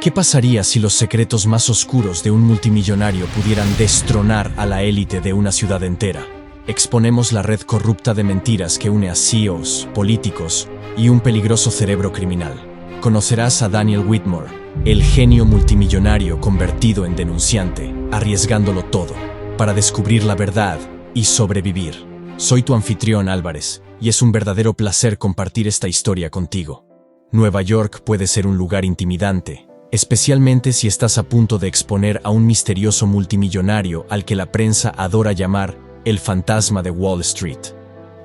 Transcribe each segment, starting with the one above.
¿Qué pasaría si los secretos más oscuros de un multimillonario pudieran destronar a la élite de una ciudad entera? Exponemos la red corrupta de mentiras que une a CEOs, políticos y un peligroso cerebro criminal. Conocerás a Daniel Whitmore, el genio multimillonario convertido en denunciante, arriesgándolo todo, para descubrir la verdad y sobrevivir. Soy tu anfitrión, Álvarez, y es un verdadero placer compartir esta historia contigo. Nueva York puede ser un lugar intimidante, especialmente si estás a punto de exponer a un misterioso multimillonario al que la prensa adora llamar el fantasma de Wall Street.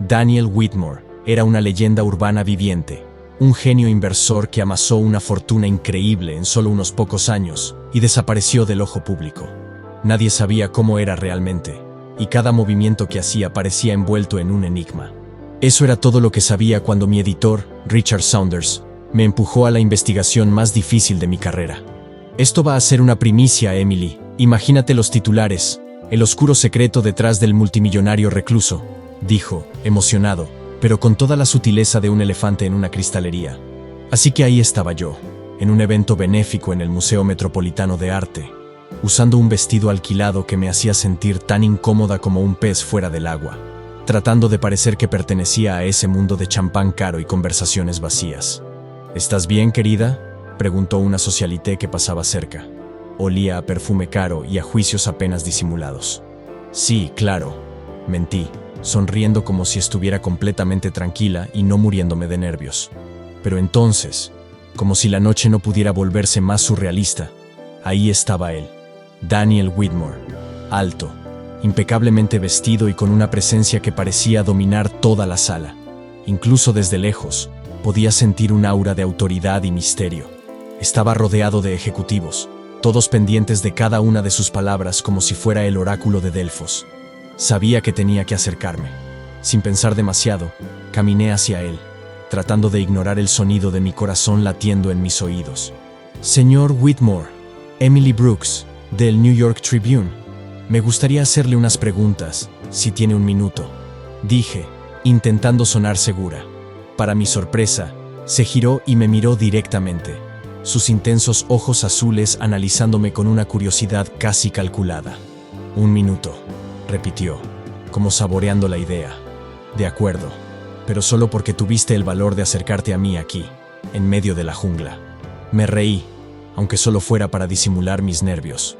Daniel Whitmore era una leyenda urbana viviente, un genio inversor que amasó una fortuna increíble en solo unos pocos años y desapareció del ojo público. Nadie sabía cómo era realmente, y cada movimiento que hacía parecía envuelto en un enigma. Eso era todo lo que sabía cuando mi editor, Richard Saunders, me empujó a la investigación más difícil de mi carrera. Esto va a ser una primicia, Emily. Imagínate los titulares. El oscuro secreto detrás del multimillonario recluso, dijo, emocionado, pero con toda la sutileza de un elefante en una cristalería. Así que ahí estaba yo, en un evento benéfico en el Museo Metropolitano de Arte, usando un vestido alquilado que me hacía sentir tan incómoda como un pez fuera del agua, tratando de parecer que pertenecía a ese mundo de champán caro y conversaciones vacías. ¿Estás bien, querida?, preguntó una socialité que pasaba cerca. Olía a perfume caro y a juicios apenas disimulados. Sí, claro, mentí, sonriendo como si estuviera completamente tranquila y no muriéndome de nervios. Pero entonces, como si la noche no pudiera volverse más surrealista, ahí estaba él, Daniel Whitmore, alto, impecablemente vestido y con una presencia que parecía dominar toda la sala. Incluso desde lejos, podía sentir un aura de autoridad y misterio. Estaba rodeado de ejecutivos, todos pendientes de cada una de sus palabras como si fuera el oráculo de Delfos. Sabía que tenía que acercarme. Sin pensar demasiado, caminé hacia él, tratando de ignorar el sonido de mi corazón latiendo en mis oídos. Señor Whitmore, Emily Brooks, del New York Tribune. Me gustaría hacerle unas preguntas, si tiene un minuto, dije, intentando sonar segura. Para mi sorpresa, se giró y me miró directamente, sus intensos ojos azules analizándome con una curiosidad casi calculada. Un minuto, repitió, como saboreando la idea. De acuerdo, pero solo porque tuviste el valor de acercarte a mí aquí, en medio de la jungla. Me reí, aunque solo fuera para disimular mis nervios.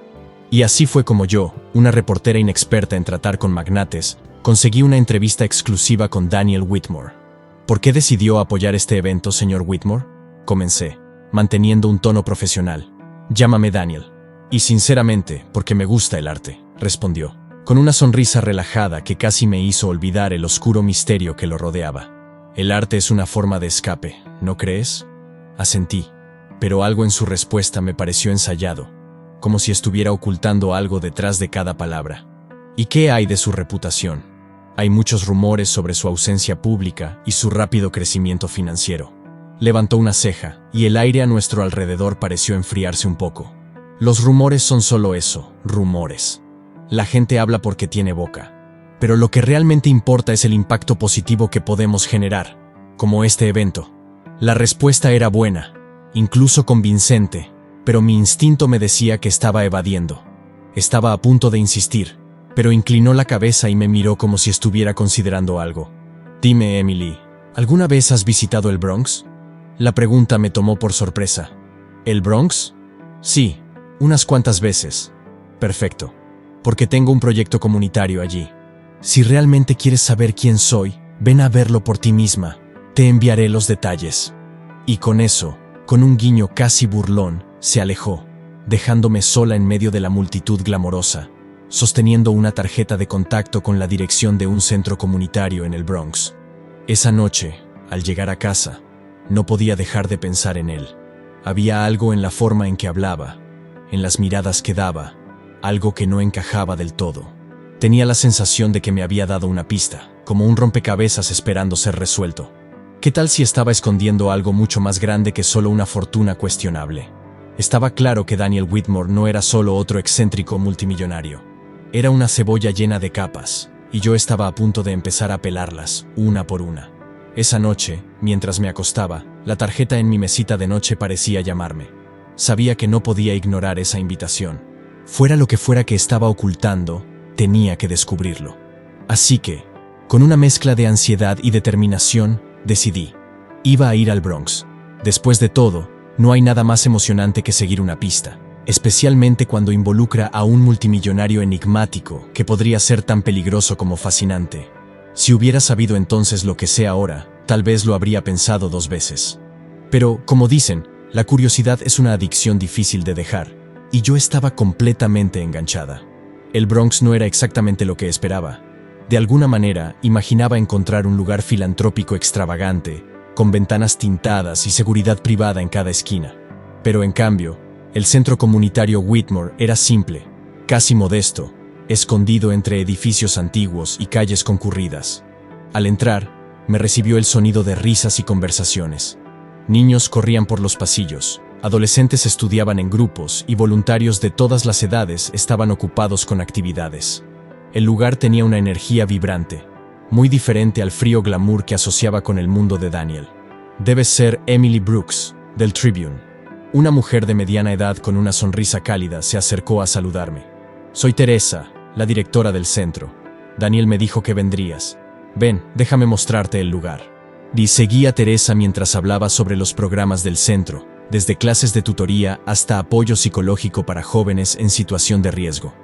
Y así fue como yo, una reportera inexperta en tratar con magnates, conseguí una entrevista exclusiva con Daniel Whitmore. ¿Por qué decidió apoyar este evento, señor Whitmore? Comencé, manteniendo un tono profesional. Llámame Daniel. Y sinceramente, porque me gusta el arte, respondió, con una sonrisa relajada que casi me hizo olvidar el oscuro misterio que lo rodeaba. El arte es una forma de escape, ¿no crees? Asentí, pero algo en su respuesta me pareció ensayado, como si estuviera ocultando algo detrás de cada palabra. ¿Y qué hay de su reputación? Hay muchos rumores sobre su ausencia pública y su rápido crecimiento financiero. Levantó una ceja, y el aire a nuestro alrededor pareció enfriarse un poco. Los rumores son solo eso, rumores. La gente habla porque tiene boca. Pero lo que realmente importa es el impacto positivo que podemos generar, como este evento. La respuesta era buena, incluso convincente, pero mi instinto me decía que estaba evadiendo. Estaba a punto de insistir, pero inclinó la cabeza y me miró como si estuviera considerando algo. Dime, Emily, ¿alguna vez has visitado el Bronx? La pregunta me tomó por sorpresa. ¿El Bronx? Sí, unas cuantas veces. Perfecto, porque tengo un proyecto comunitario allí. Si realmente quieres saber quién soy, ven a verlo por ti misma. Te enviaré los detalles. Y con eso, con un guiño casi burlón, se alejó, dejándome sola en medio de la multitud glamorosa, sosteniendo una tarjeta de contacto con la dirección de un centro comunitario en el Bronx. Esa noche, al llegar a casa, no podía dejar de pensar en él. Había algo en la forma en que hablaba, en las miradas que daba, algo que no encajaba del todo. Tenía la sensación de que me había dado una pista, como un rompecabezas esperando ser resuelto. ¿Qué tal si estaba escondiendo algo mucho más grande que solo una fortuna cuestionable? Estaba claro que Daniel Whitmore no era solo otro excéntrico multimillonario. Era una cebolla llena de capas, y yo estaba a punto de empezar a pelarlas, una por una. Esa noche, mientras me acostaba, la tarjeta en mi mesita de noche parecía llamarme. Sabía que no podía ignorar esa invitación. Fuera lo que fuera que estaba ocultando, tenía que descubrirlo. Así que, con una mezcla de ansiedad y determinación, decidí. Iba a ir al Bronx. Después de todo, no hay nada más emocionante que seguir una pista, especialmente cuando involucra a un multimillonario enigmático que podría ser tan peligroso como fascinante. Si hubiera sabido entonces lo que sé ahora, tal vez lo habría pensado 2 veces. Pero, como dicen, la curiosidad es una adicción difícil de dejar, y yo estaba completamente enganchada. El Bronx no era exactamente lo que esperaba. De alguna manera, imaginaba encontrar un lugar filantrópico extravagante, con ventanas tintadas y seguridad privada en cada esquina. Pero en cambio, el centro comunitario Whitmore era simple, casi modesto, escondido entre edificios antiguos y calles concurridas. Al entrar, me recibió el sonido de risas y conversaciones. Niños corrían por los pasillos, adolescentes estudiaban en grupos y voluntarios de todas las edades estaban ocupados con actividades. El lugar tenía una energía vibrante, muy diferente al frío glamour que asociaba con el mundo de Daniel. Debe ser Emily Brooks, del Tribune. Una mujer de mediana edad con una sonrisa cálida se acercó a saludarme. Soy Teresa, la directora del centro. Daniel me dijo que vendrías. Ven, déjame mostrarte el lugar. Y seguí a Teresa mientras hablaba sobre los programas del centro, desde clases de tutoría hasta apoyo psicológico para jóvenes en situación de riesgo.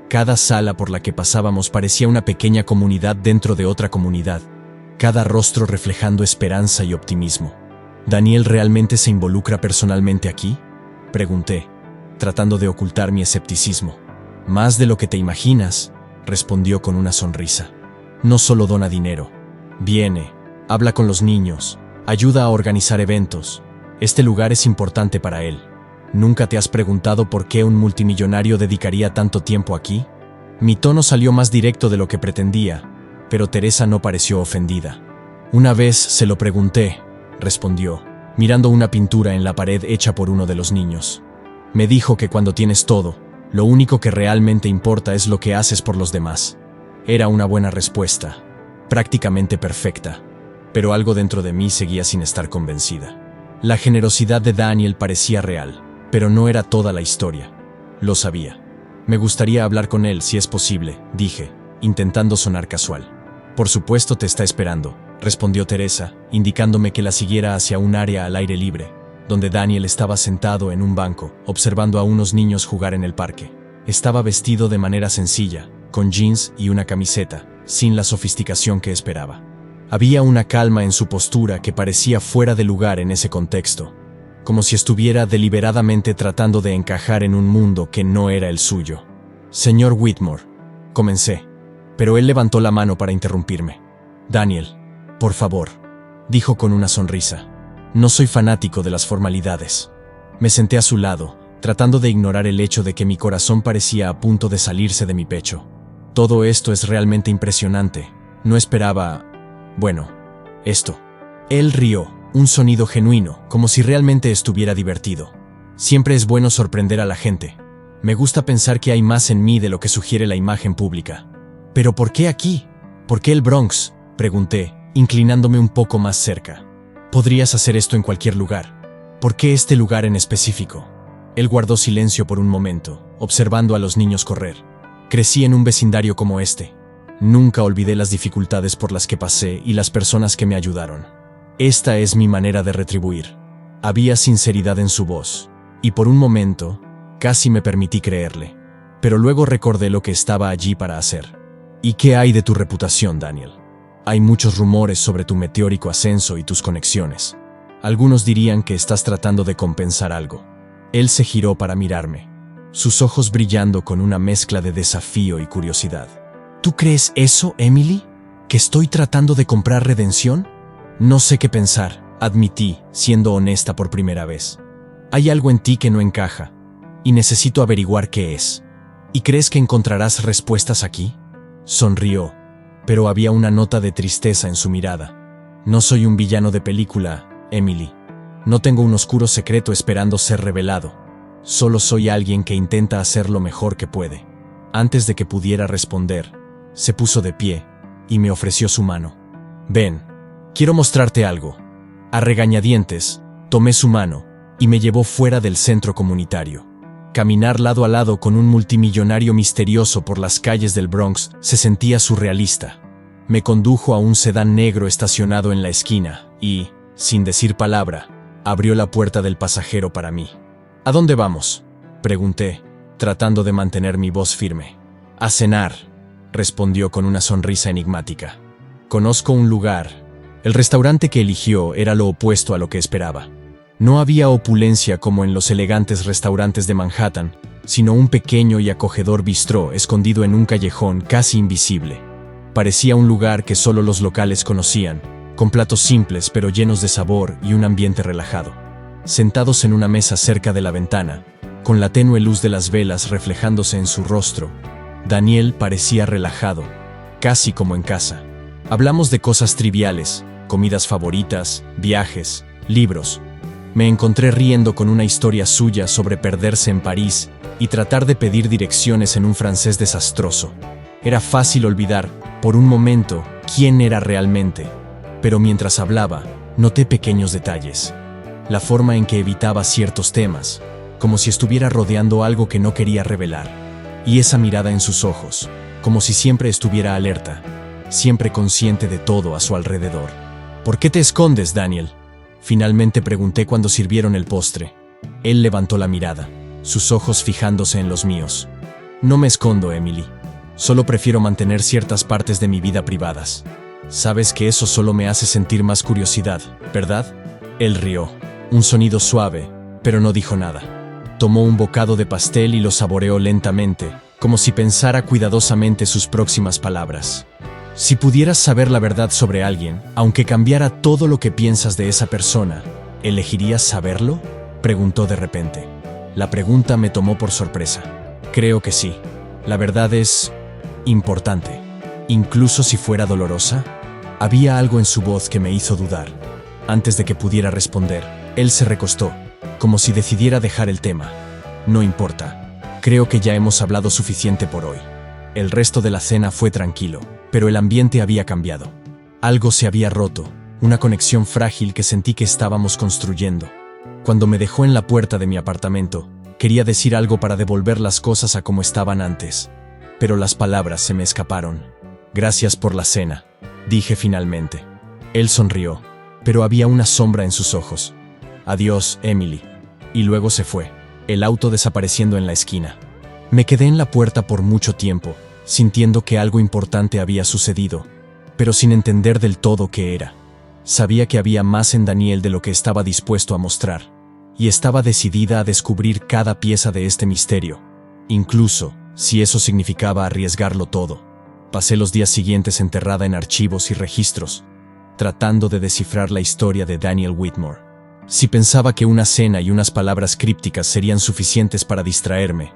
Cada sala por la que pasábamos parecía una pequeña comunidad dentro de otra comunidad, cada rostro reflejando esperanza y optimismo. ¿Daniel realmente se involucra personalmente aquí?, pregunté, tratando de ocultar mi escepticismo. Más de lo que te imaginas, respondió con una sonrisa. No solo dona dinero. Viene, habla con los niños, ayuda a organizar eventos. Este lugar es importante para él. ¿Nunca te has preguntado por qué un multimillonario dedicaría tanto tiempo aquí? Mi tono salió más directo de lo que pretendía, pero Teresa no pareció ofendida. Una vez se lo pregunté, respondió, mirando una pintura en la pared hecha por uno de los niños. Me dijo que cuando tienes todo, lo único que realmente importa es lo que haces por los demás. Era una buena respuesta, prácticamente perfecta, pero algo dentro de mí seguía sin estar convencida. La generosidad de Daniel parecía real, pero no era toda la historia. Lo sabía. Me gustaría hablar con él si es posible, dije, intentando sonar casual. Por supuesto te está esperando, respondió Teresa, indicándome que la siguiera hacia un área al aire libre, donde Daniel estaba sentado en un banco, observando a unos niños jugar en el parque. Estaba vestido de manera sencilla, con jeans y una camiseta, sin la sofisticación que esperaba. Había una calma en su postura que parecía fuera de lugar en ese contexto, como si estuviera deliberadamente tratando de encajar en un mundo que no era el suyo. Señor Whitmore, comencé, pero él levantó la mano para interrumpirme. Daniel, por favor, dijo con una sonrisa. No soy fanático de las formalidades. Me senté a su lado, tratando de ignorar el hecho de que mi corazón parecía a punto de salirse de mi pecho. Todo esto es realmente impresionante. No esperaba... bueno, esto. Él rió, un sonido genuino, como si realmente estuviera divertido. Siempre es bueno sorprender a la gente. Me gusta pensar que hay más en mí de lo que sugiere la imagen pública. ¿Pero por qué aquí? ¿Por qué el Bronx?, pregunté, inclinándome un poco más cerca. Podrías hacer esto en cualquier lugar. ¿Por qué este lugar en específico? Él guardó silencio por un momento, observando a los niños correr. Crecí en un vecindario como este. Nunca olvidé las dificultades por las que pasé y las personas que me ayudaron. Esta es mi manera de retribuir. Había sinceridad en su voz, y por un momento, casi me permití creerle. Pero luego recordé lo que estaba allí para hacer. ¿Y qué hay de tu reputación, Daniel? Hay muchos rumores sobre tu meteórico ascenso y tus conexiones. Algunos dirían que estás tratando de compensar algo. Él se giró para mirarme, sus ojos brillando con una mezcla de desafío y curiosidad. ¿Tú crees eso, Emily? ¿Que estoy tratando de comprar redención? No sé qué pensar, admití, siendo honesta por primera vez. Hay algo en ti que no encaja, y necesito averiguar qué es. ¿Y crees que encontrarás respuestas aquí? Sonrió, pero había una nota de tristeza en su mirada. No soy un villano de película, Emily. No tengo un oscuro secreto esperando ser revelado. Solo soy alguien que intenta hacer lo mejor que puede. Antes de que pudiera responder, se puso de pie y me ofreció su mano. Ven, quiero mostrarte algo. A regañadientes, tomé su mano y me llevó fuera del centro comunitario. Caminar lado a lado con un multimillonario misterioso por las calles del Bronx se sentía surrealista. Me condujo a un sedán negro estacionado en la esquina y, sin decir palabra, abrió la puerta del pasajero para mí. ¿A dónde vamos?, pregunté, tratando de mantener mi voz firme. A cenar, respondió con una sonrisa enigmática. Conozco un lugar. El restaurante que eligió era lo opuesto a lo que esperaba. No había opulencia como en los elegantes restaurantes de Manhattan, sino un pequeño y acogedor bistró escondido en un callejón casi invisible. Parecía un lugar que solo los locales conocían, con platos simples pero llenos de sabor y un ambiente relajado. Sentados en una mesa cerca de la ventana, con la tenue luz de las velas reflejándose en su rostro, Daniel parecía relajado, casi como en casa. Hablamos de cosas triviales, comidas favoritas, viajes, libros. Me encontré riendo con una historia suya sobre perderse en París y tratar de pedir direcciones en un francés desastroso. Era fácil olvidar, por un momento, quién era realmente, pero mientras hablaba, noté pequeños detalles. La forma en que evitaba ciertos temas, como si estuviera rodeando algo que no quería revelar. Y esa mirada en sus ojos, como si siempre estuviera alerta, siempre consciente de todo a su alrededor. ¿Por qué te escondes, Daniel?, finalmente pregunté cuando sirvieron el postre. Él levantó la mirada, sus ojos fijándose en los míos. No me escondo, Emily. Solo prefiero mantener ciertas partes de mi vida privadas. Sabes que eso solo me hace sentir más curiosidad, ¿verdad? Él rió, un sonido suave, pero no dijo nada. Tomó un bocado de pastel y lo saboreó lentamente, como si pensara cuidadosamente sus próximas palabras. Si pudieras saber la verdad sobre alguien, aunque cambiara todo lo que piensas de esa persona, ¿elegirías saberlo?, preguntó de repente. La pregunta me tomó por sorpresa. Creo que sí. La verdad es importante. Incluso si fuera dolorosa. Había algo en su voz que me hizo dudar. Antes de que pudiera responder, él se recostó, como si decidiera dejar el tema. No importa. Creo que ya hemos hablado suficiente por hoy. El resto de la cena fue tranquilo, pero el ambiente había cambiado. Algo se había roto, una conexión frágil que sentí que estábamos construyendo. Cuando me dejó en la puerta de mi apartamento, quería decir algo para devolver las cosas a como estaban antes, pero las palabras se me escaparon. Gracias por la cena, dije finalmente. Él sonrió, pero había una sombra en sus ojos. Adiós, Emily. Y luego se fue, el auto desapareciendo en la esquina. Me quedé en la puerta por mucho tiempo, sintiendo que algo importante había sucedido, pero sin entender del todo qué era. Sabía que había más en Daniel de lo que estaba dispuesto a mostrar, y estaba decidida a descubrir cada pieza de este misterio, incluso si eso significaba arriesgarlo todo. Pasé los días siguientes enterrada en archivos y registros, tratando de descifrar la historia de Daniel Whitmore. Si pensaba que una cena y unas palabras crípticas serían suficientes para distraerme,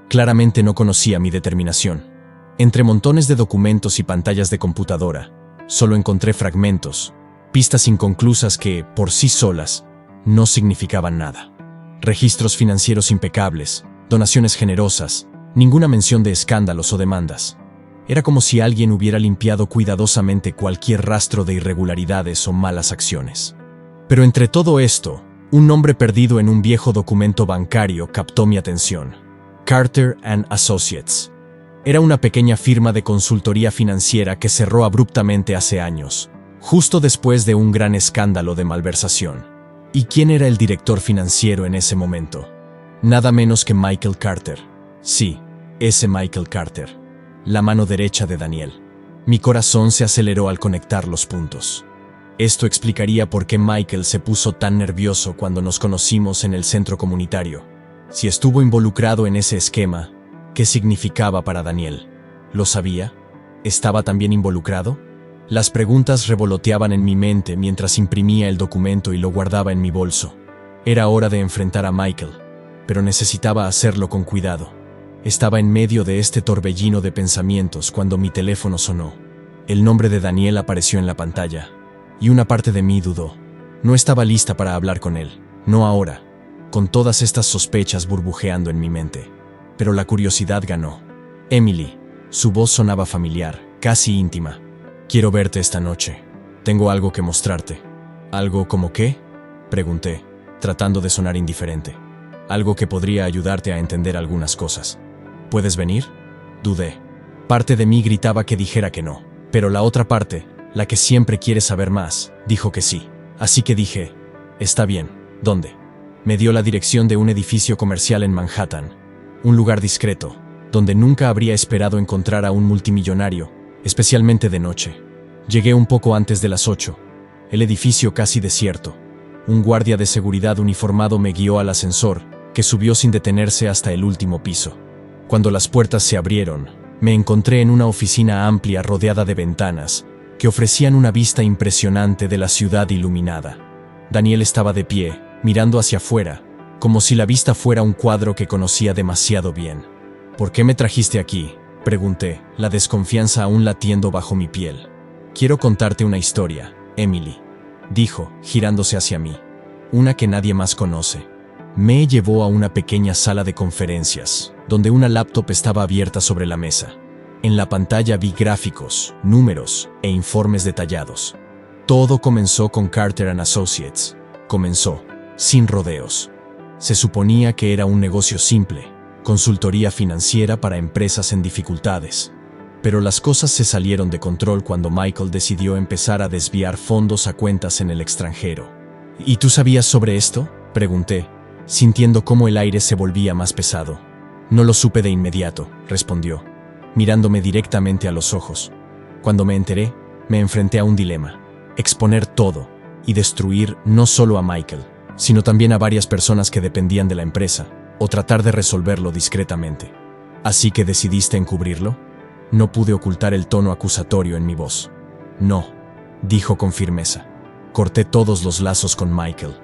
claramente no conocía mi determinación. Entre montones de documentos y pantallas de computadora, solo encontré fragmentos, pistas inconclusas que, por sí solas, no significaban nada. Registros financieros impecables, donaciones generosas, ninguna mención de escándalos o demandas. Era como si alguien hubiera limpiado cuidadosamente cualquier rastro de irregularidades o malas acciones. Pero entre todo esto, un nombre perdido en un viejo documento bancario captó mi atención. Carter & Associates. Era una pequeña firma de consultoría financiera que cerró abruptamente hace años, justo después de un gran escándalo de malversación. ¿Y quién era el director financiero en ese momento? Nada menos que Michael Carter. Sí, ese Michael Carter. La mano derecha de Daniel. Mi corazón se aceleró al conectar los puntos. Esto explicaría por qué Michael se puso tan nervioso cuando nos conocimos en el centro comunitario. Si estuvo involucrado en ese esquema, ¿qué significaba para Daniel? ¿Lo sabía? ¿Estaba también involucrado? Las preguntas revoloteaban en mi mente mientras imprimía el documento y lo guardaba en mi bolso. Era hora de enfrentar a Michael, pero necesitaba hacerlo con cuidado. Estaba en medio de este torbellino de pensamientos cuando mi teléfono sonó. El nombre de Daniel apareció en la pantalla, y una parte de mí dudó. No estaba lista para hablar con él, no ahora, con todas estas sospechas burbujeando en mi mente. Pero la curiosidad ganó. Emily, su voz sonaba familiar, casi íntima. Quiero verte esta noche. Tengo algo que mostrarte. ¿Algo como qué?, pregunté. tratando de sonar indiferente. Algo que podría ayudarte a entender algunas cosas. ¿Puedes venir? Dudé. Parte de mí gritaba que dijera que no, pero la otra parte, la que siempre quiere saber más, dijo que sí. Así que dije, está bien, ¿dónde? Me dio la dirección de un edificio comercial en Manhattan, un lugar discreto, donde nunca habría esperado encontrar a un multimillonario, especialmente de noche. Llegué un poco antes de las 8, el edificio casi desierto. Un guardia de seguridad uniformado me guió al ascensor, que subió sin detenerse hasta el último piso. Cuando las puertas se abrieron, me encontré en una oficina amplia rodeada de ventanas, que ofrecían una vista impresionante de la ciudad iluminada. Daniel estaba de pie, mirando hacia afuera, como si la vista fuera un cuadro que conocía demasiado bien. ¿Por qué me trajiste aquí?, pregunté, la desconfianza aún latiendo bajo mi piel. Quiero contarte una historia, Emily, dijo, girándose hacia mí. Una que nadie más conoce. Me llevó a una pequeña sala de conferencias, donde una laptop estaba abierta sobre la mesa. En la pantalla vi gráficos, números e informes detallados. Todo comenzó con Carter & Associates. Comenzó, sin rodeos. Se suponía que era un negocio simple, consultoría financiera para empresas en dificultades. Pero las cosas se salieron de control cuando Michael decidió empezar a desviar fondos a cuentas en el extranjero. ¿Y tú sabías sobre esto?, pregunté, sintiendo cómo el aire se volvía más pesado. No lo supe de inmediato, respondió, mirándome directamente a los ojos. Cuando me enteré, me enfrenté a un dilema: exponer todo y destruir no solo a Michael, sino también a varias personas que dependían de la empresa, o tratar de resolverlo discretamente. ¿Así que decidiste encubrirlo? No pude ocultar el tono acusatorio en mi voz. No, dijo con firmeza. Corté todos los lazos con Michael.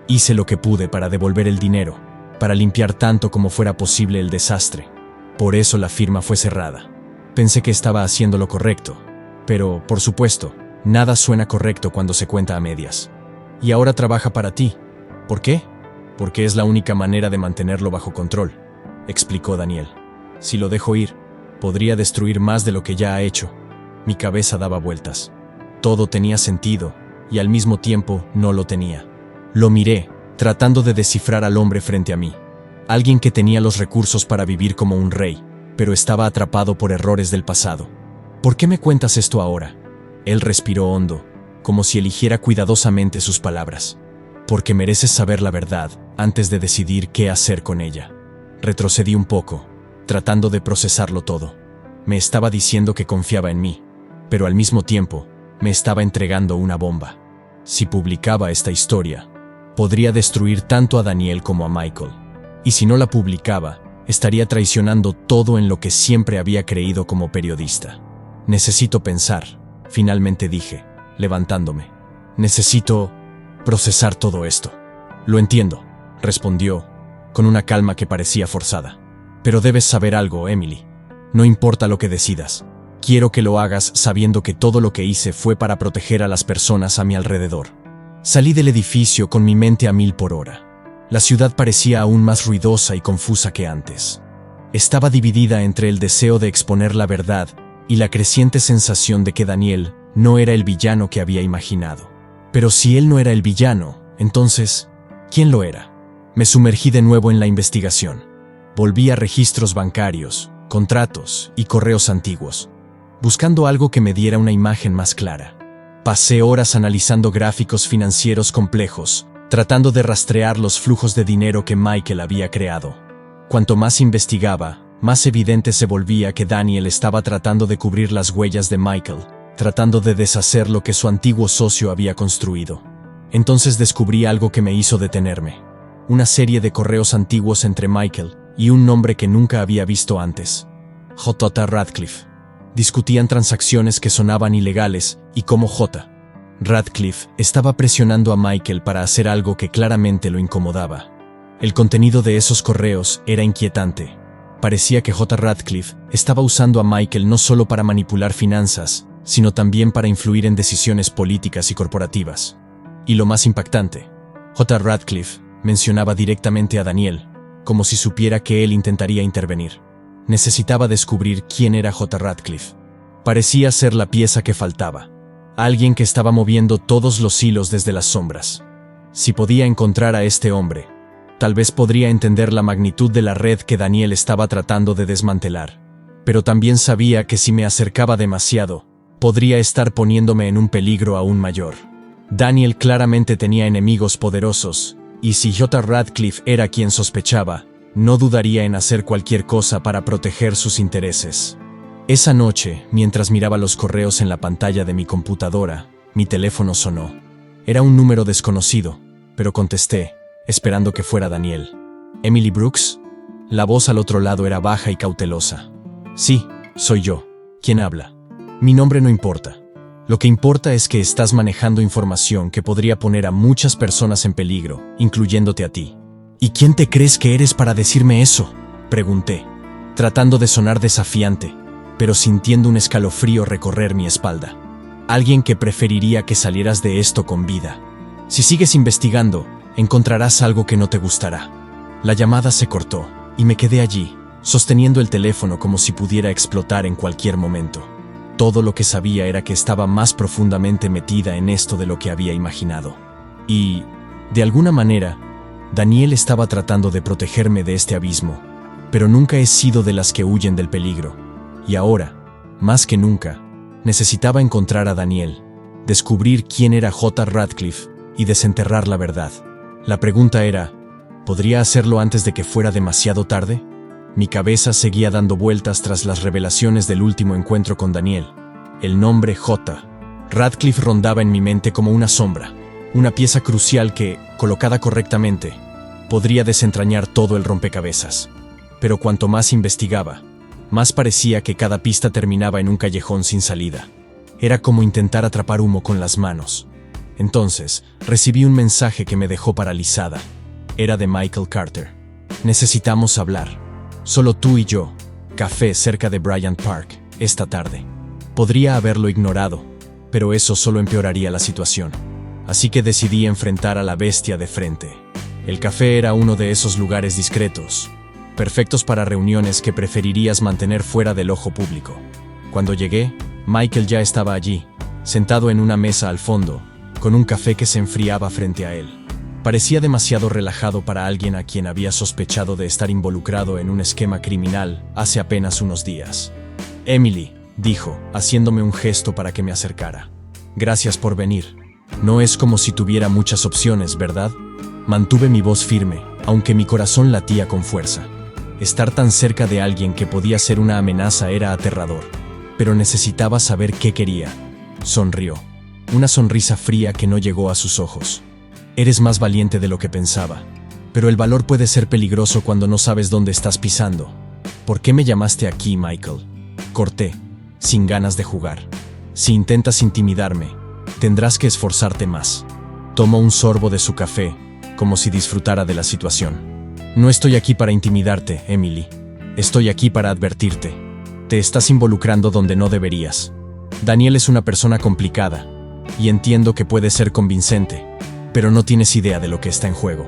Hice lo que pude para devolver el dinero, para limpiar tanto como fuera posible el desastre. Por eso la firma fue cerrada. Pensé que estaba haciendo lo correcto, pero, por supuesto, nada suena correcto cuando se cuenta a medias. Y ahora trabaja para ti. ¿Por qué? Porque es la única manera de mantenerlo bajo control, explicó Daniel. Si lo dejo ir, podría destruir más de lo que ya ha hecho. Mi cabeza daba vueltas. Todo tenía sentido, y al mismo tiempo no lo tenía. Lo miré, tratando de descifrar al hombre frente a mí. Alguien que tenía los recursos para vivir como un rey, pero estaba atrapado por errores del pasado. ¿Por qué me cuentas esto ahora? Él respiró hondo, como si eligiera cuidadosamente sus palabras. Porque mereces saber la verdad antes de decidir qué hacer con ella. Retrocedí un poco, tratando de procesarlo todo. Me estaba diciendo que confiaba en mí, pero al mismo tiempo, me estaba entregando una bomba. Si publicaba esta historia, podría destruir tanto a Daniel como a Michael. Y si no la publicaba, estaría traicionando todo en lo que siempre había creído como periodista. Necesito pensar, finalmente dije, levantándome. Necesito procesar todo esto. Lo entiendo, respondió, con una calma que parecía forzada. Pero debes saber algo, Emily. No importa lo que decidas. Quiero que lo hagas sabiendo que todo lo que hice fue para proteger a las personas a mi alrededor. Salí del edificio con mi mente a 1000 por hora. La ciudad parecía aún más ruidosa y confusa que antes. Estaba dividida entre el deseo de exponer la verdad y la creciente sensación de que Daniel no era el villano que había imaginado. Pero si él no era el villano, entonces, ¿quién lo era? Me sumergí de nuevo en la investigación. Volví a registros bancarios, contratos y correos antiguos, buscando algo que me diera una imagen más clara. Pasé horas analizando gráficos financieros complejos, tratando de rastrear los flujos de dinero que Michael había creado. Cuanto más investigaba, más evidente se volvía que Daniel estaba tratando de cubrir las huellas de Michael, tratando de deshacer lo que su antiguo socio había construido. Entonces descubrí algo que me hizo detenerme. Una serie de correos antiguos entre Michael y un nombre que nunca había visto antes. J. Radcliffe. Discutían transacciones que sonaban ilegales y cómo J. Radcliffe estaba presionando a Michael para hacer algo que claramente lo incomodaba. El contenido de esos correos era inquietante. Parecía que J. Radcliffe estaba usando a Michael no solo para manipular finanzas, sino también para influir en decisiones políticas y corporativas. Y lo más impactante, J. Radcliffe mencionaba directamente a Daniel, como si supiera que él intentaría intervenir. Necesitaba descubrir quién era J. Radcliffe. Parecía ser la pieza que faltaba. Alguien que estaba moviendo todos los hilos desde las sombras. Si podía encontrar a este hombre, tal vez podría entender la magnitud de la red que Daniel estaba tratando de desmantelar. Pero también sabía que si me acercaba demasiado, podría estar poniéndome en un peligro aún mayor. Daniel claramente tenía enemigos poderosos, y si J. Radcliffe era quien sospechaba, no dudaría en hacer cualquier cosa para proteger sus intereses. Esa noche, mientras miraba los correos en la pantalla de mi computadora, mi teléfono sonó. Era un número desconocido, pero contesté, esperando que fuera Daniel. ¿Emily Brooks? La voz al otro lado era baja y cautelosa. Sí, soy yo. ¿Quién habla? Mi nombre no importa. Lo que importa es que estás manejando información que podría poner a muchas personas en peligro, incluyéndote a ti. ¿Y quién te crees que eres para decirme eso?, pregunté, tratando de sonar desafiante, pero sintiendo un escalofrío recorrer mi espalda. Alguien que preferiría que salieras de esto con vida. Si sigues investigando, encontrarás algo que no te gustará. La llamada se cortó, y me quedé allí, sosteniendo el teléfono como si pudiera explotar en cualquier momento. Todo lo que sabía era que estaba más profundamente metida en esto de lo que había imaginado. Y, de alguna manera, Daniel estaba tratando de protegerme de este abismo, pero nunca he sido de las que huyen del peligro. Y ahora, más que nunca, necesitaba encontrar a Daniel, descubrir quién era J. Radcliffe y desenterrar la verdad. La pregunta era, ¿podría hacerlo antes de que fuera demasiado tarde? Mi cabeza seguía dando vueltas tras las revelaciones del último encuentro con Daniel. El nombre J. Radcliffe rondaba en mi mente como una sombra, una pieza crucial que, colocada correctamente, podría desentrañar todo el rompecabezas. Pero cuanto más investigaba, más parecía que cada pista terminaba en un callejón sin salida. Era como intentar atrapar humo con las manos. Entonces, recibí un mensaje que me dejó paralizada. Era de Michael Carter. Necesitamos hablar. Solo tú y yo. Café cerca de Bryant Park, esta tarde. Podría haberlo ignorado, pero eso solo empeoraría la situación. Así que decidí enfrentar a la bestia de frente. El café era uno de esos lugares discretos, perfectos para reuniones que preferirías mantener fuera del ojo público. Cuando llegué, Michael ya estaba allí, sentado en una mesa al fondo, con un café que se enfriaba frente a él. Parecía demasiado relajado para alguien a quien había sospechado de estar involucrado en un esquema criminal hace apenas unos días. Emily, dijo, haciéndome un gesto para que me acercara. Gracias por venir. No es como si tuviera muchas opciones, ¿verdad? Mantuve mi voz firme, aunque mi corazón latía con fuerza. Estar tan cerca de alguien que podía ser una amenaza era aterrador, pero necesitaba saber qué quería. Sonrió. Una sonrisa fría que no llegó a sus ojos. Eres más valiente de lo que pensaba, pero el valor puede ser peligroso cuando no sabes dónde estás pisando. ¿Por qué me llamaste aquí, Michael? Corté, sin ganas de jugar. Si intentas intimidarme, tendrás que esforzarte más. Tomó un sorbo de su café, como si disfrutara de la situación. No estoy aquí para intimidarte, Emily. Estoy aquí para advertirte. Te estás involucrando donde no deberías. Daniel es una persona complicada, y entiendo que puede ser convincente, pero no tienes idea de lo que está en juego.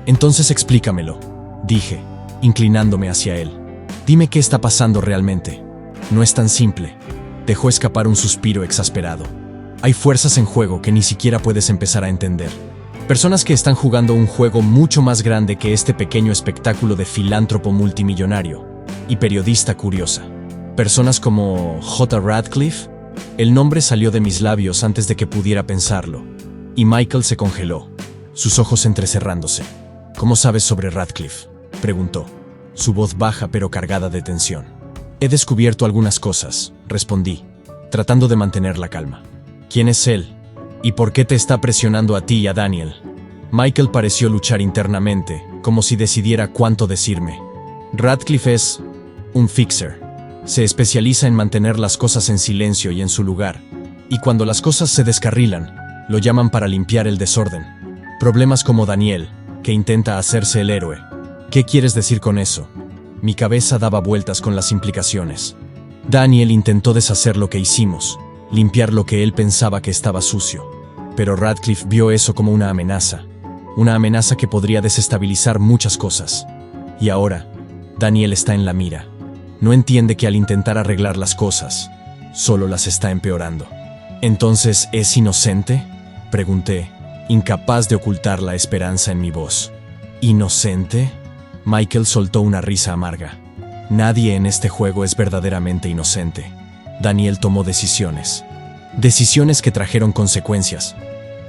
Entonces explícamelo, dije, inclinándome hacia él. Dime qué está pasando realmente. No es tan simple. Dejó escapar un suspiro exasperado. Hay fuerzas en juego que ni siquiera puedes empezar a entender. Personas que están jugando un juego mucho más grande que este pequeño espectáculo de filántropo multimillonario y periodista curiosa. Personas como J. Radcliffe. El nombre salió de mis labios antes de que pudiera pensarlo. Y Michael se congeló, sus ojos entrecerrándose. ¿Cómo sabes sobre Radcliffe?, preguntó, su voz baja pero cargada de tensión. He descubierto algunas cosas, respondí, tratando de mantener la calma. ¿Quién es él? ¿Y por qué te está presionando a ti y a Daniel? Michael pareció luchar internamente, como si decidiera cuánto decirme. Radcliffe es un fixer. Se especializa en mantener las cosas en silencio y en su lugar. Y cuando las cosas se descarrilan, lo llaman para limpiar el desorden. Problemas como Daniel, que intenta hacerse el héroe. ¿Qué quieres decir con eso? Mi cabeza daba vueltas con las implicaciones. Daniel intentó deshacer lo que hicimos, limpiar lo que él pensaba que estaba sucio. Pero Radcliffe vio eso como una amenaza que podría desestabilizar muchas cosas. Y ahora, Daniel está en la mira. No entiende que al intentar arreglar las cosas, solo las está empeorando. ¿Entonces es inocente?, pregunté, incapaz de ocultar la esperanza en mi voz. ¿Inocente? Michael soltó una risa amarga. Nadie en este juego es verdaderamente inocente. Daniel tomó decisiones. Decisiones que trajeron consecuencias.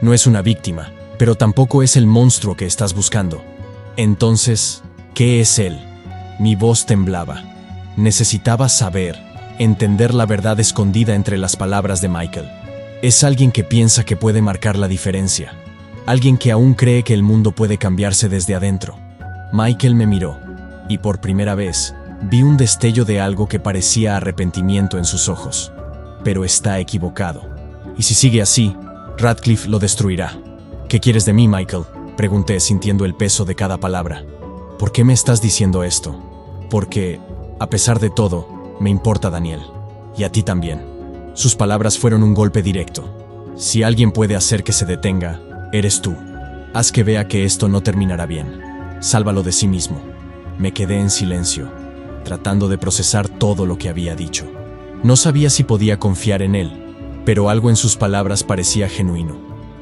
No es una víctima, pero tampoco es el monstruo que estás buscando. Entonces, ¿qué es él? Mi voz temblaba. Necesitaba saber, entender la verdad escondida entre las palabras de Michael. Es alguien que piensa que puede marcar la diferencia. Alguien que aún cree que el mundo puede cambiarse desde adentro. Michael me miró, y por primera vez, vi un destello de algo que parecía arrepentimiento en sus ojos. Pero está equivocado. Y si sigue así, Radcliffe lo destruirá. ¿Qué quieres de mí, Michael?, pregunté sintiendo el peso de cada palabra. ¿Por qué me estás diciendo esto? Porque, a pesar de todo, me importa Daniel. Y a ti también. Sus palabras fueron un golpe directo. Si alguien puede hacer que se detenga, eres tú. Haz que vea que esto no terminará bien. Sálvalo de sí mismo. Me quedé en silencio, tratando de procesar todo lo que había dicho. No sabía si podía confiar en él, pero algo en sus palabras parecía genuino.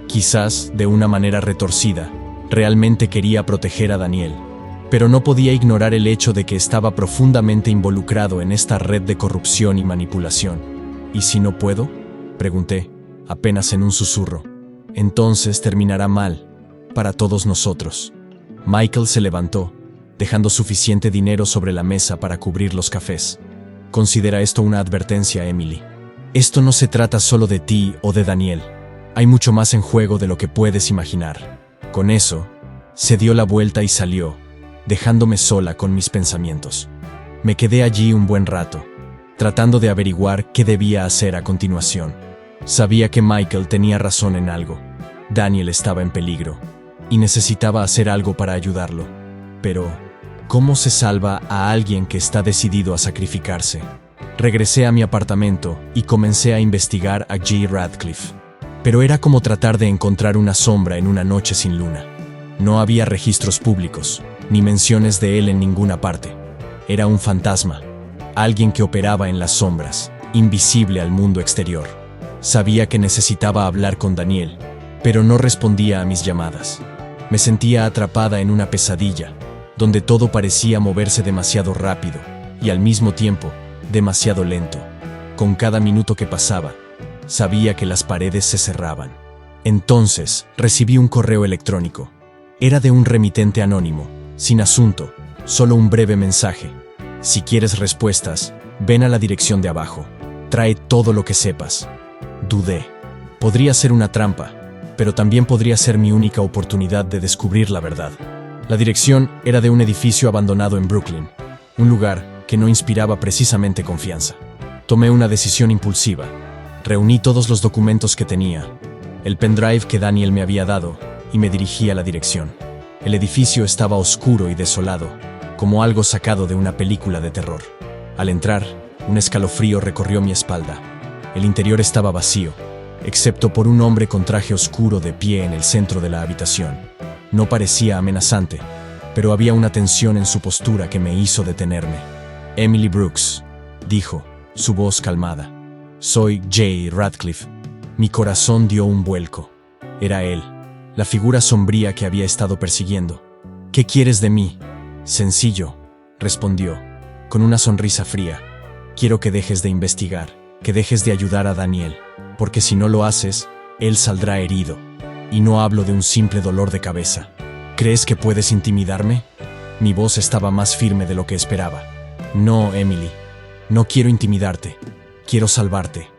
Quizás, de una manera retorcida, realmente quería proteger a Daniel, pero no podía ignorar el hecho de que estaba profundamente involucrado en esta red de corrupción y manipulación. ¿Y si no puedo?, pregunté, apenas en un susurro. Entonces terminará mal, para todos nosotros. Michael se levantó, dejando suficiente dinero sobre la mesa para cubrir los cafés. Considera esto una advertencia, Emily. Esto no se trata solo de ti o de Daniel. Hay mucho más en juego de lo que puedes imaginar. Con eso, se dio la vuelta y salió, dejándome sola con mis pensamientos. Me quedé allí un buen rato, tratando de averiguar qué debía hacer a continuación. Sabía que Michael tenía razón en algo. Daniel estaba en peligro, y necesitaba hacer algo para ayudarlo. Pero, ¿cómo se salva a alguien que está decidido a sacrificarse? Regresé a mi apartamento y comencé a investigar a G. Radcliffe. Pero era como tratar de encontrar una sombra en una noche sin luna. No había registros públicos, ni menciones de él en ninguna parte. Era un fantasma, alguien que operaba en las sombras, invisible al mundo exterior. Sabía que necesitaba hablar con Daniel, pero no respondía a mis llamadas. Me sentía atrapada en una pesadilla, donde todo parecía moverse demasiado rápido y al mismo tiempo demasiado lento. Con cada minuto que pasaba, sabía que las paredes se cerraban. Entonces recibí un correo electrónico. Era de un remitente anónimo, sin asunto, solo un breve mensaje. Si quieres respuestas, ven a la dirección de abajo. Trae todo lo que sepas. Dudé. Podría ser una trampa, pero también podría ser mi única oportunidad de descubrir la verdad. La dirección era de un edificio abandonado en Brooklyn, un lugar que no inspiraba precisamente confianza. Tomé una decisión impulsiva. Reuní todos los documentos que tenía, el pendrive que Daniel me había dado, y me dirigí a la dirección. El edificio estaba oscuro y desolado, como algo sacado de una película de terror. Al entrar, un escalofrío recorrió mi espalda. El interior estaba vacío, excepto por un hombre con traje oscuro de pie en el centro de la habitación. No parecía amenazante, pero había una tensión en su postura que me hizo detenerme. Emily Brooks, dijo, su voz calmada. Soy J. Radcliffe. Mi corazón dio un vuelco. Era él, la figura sombría que había estado persiguiendo. ¿Qué quieres de mí? Sencillo, respondió, con una sonrisa fría. Quiero que dejes de investigar, que dejes de ayudar a Daniel, porque si no lo haces, él saldrá herido. Y no hablo de un simple dolor de cabeza. ¿Crees que puedes intimidarme? Mi voz estaba más firme de lo que esperaba. No, Emily, no quiero intimidarte. Quiero salvarte.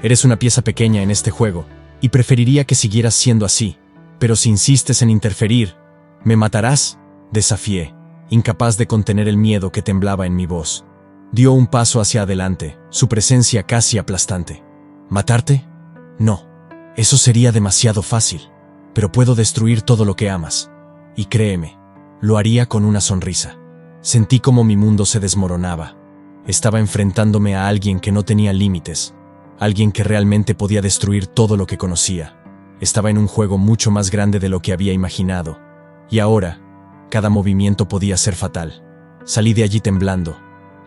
Eres una pieza pequeña en este juego, y preferiría que siguieras siendo así. Pero si insistes en interferir, ¿me matarás?, desafié, incapaz de contener el miedo que temblaba en mi voz. Dio un paso hacia adelante, su presencia casi aplastante. ¿Matarte? No. Eso sería demasiado fácil. Pero puedo destruir todo lo que amas. Y créeme, lo haría con una sonrisa. Sentí como mi mundo se desmoronaba. Estaba enfrentándome a alguien que no tenía límites, alguien que realmente podía destruir todo lo que conocía. Estaba en un juego mucho más grande de lo que había imaginado, y ahora, cada movimiento podía ser fatal. Salí de allí temblando,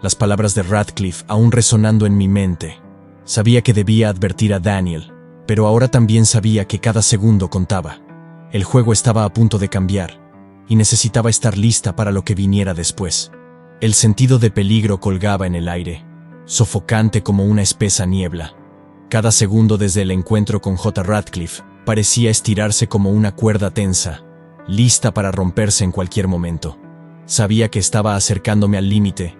las palabras de Radcliffe aún resonando en mi mente. Sabía que debía advertir a Daniel, pero ahora también sabía que cada segundo contaba. El juego estaba a punto de cambiar, y necesitaba estar lista para lo que viniera después. El sentido de peligro colgaba en el aire, sofocante como una espesa niebla. Cada segundo desde el encuentro con J. Radcliffe parecía estirarse como una cuerda tensa, lista para romperse en cualquier momento. Sabía que estaba acercándome al límite,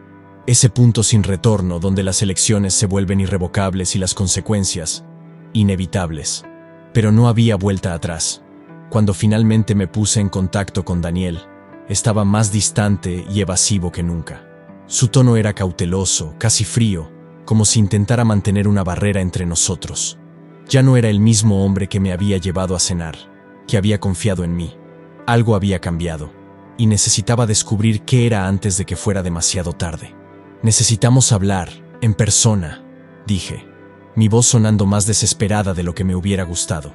ese punto sin retorno donde las elecciones se vuelven irrevocables y las consecuencias inevitables. Pero no había vuelta atrás. Cuando finalmente me puse en contacto con Daniel, estaba más distante y evasivo que nunca. Su tono era cauteloso, casi frío, como si intentara mantener una barrera entre nosotros. Ya no era el mismo hombre que me había llevado a cenar, que había confiado en mí. Algo había cambiado, y necesitaba descubrir qué era antes de que fuera demasiado tarde. Necesitamos hablar, en persona, dije, mi voz sonando más desesperada de lo que me hubiera gustado.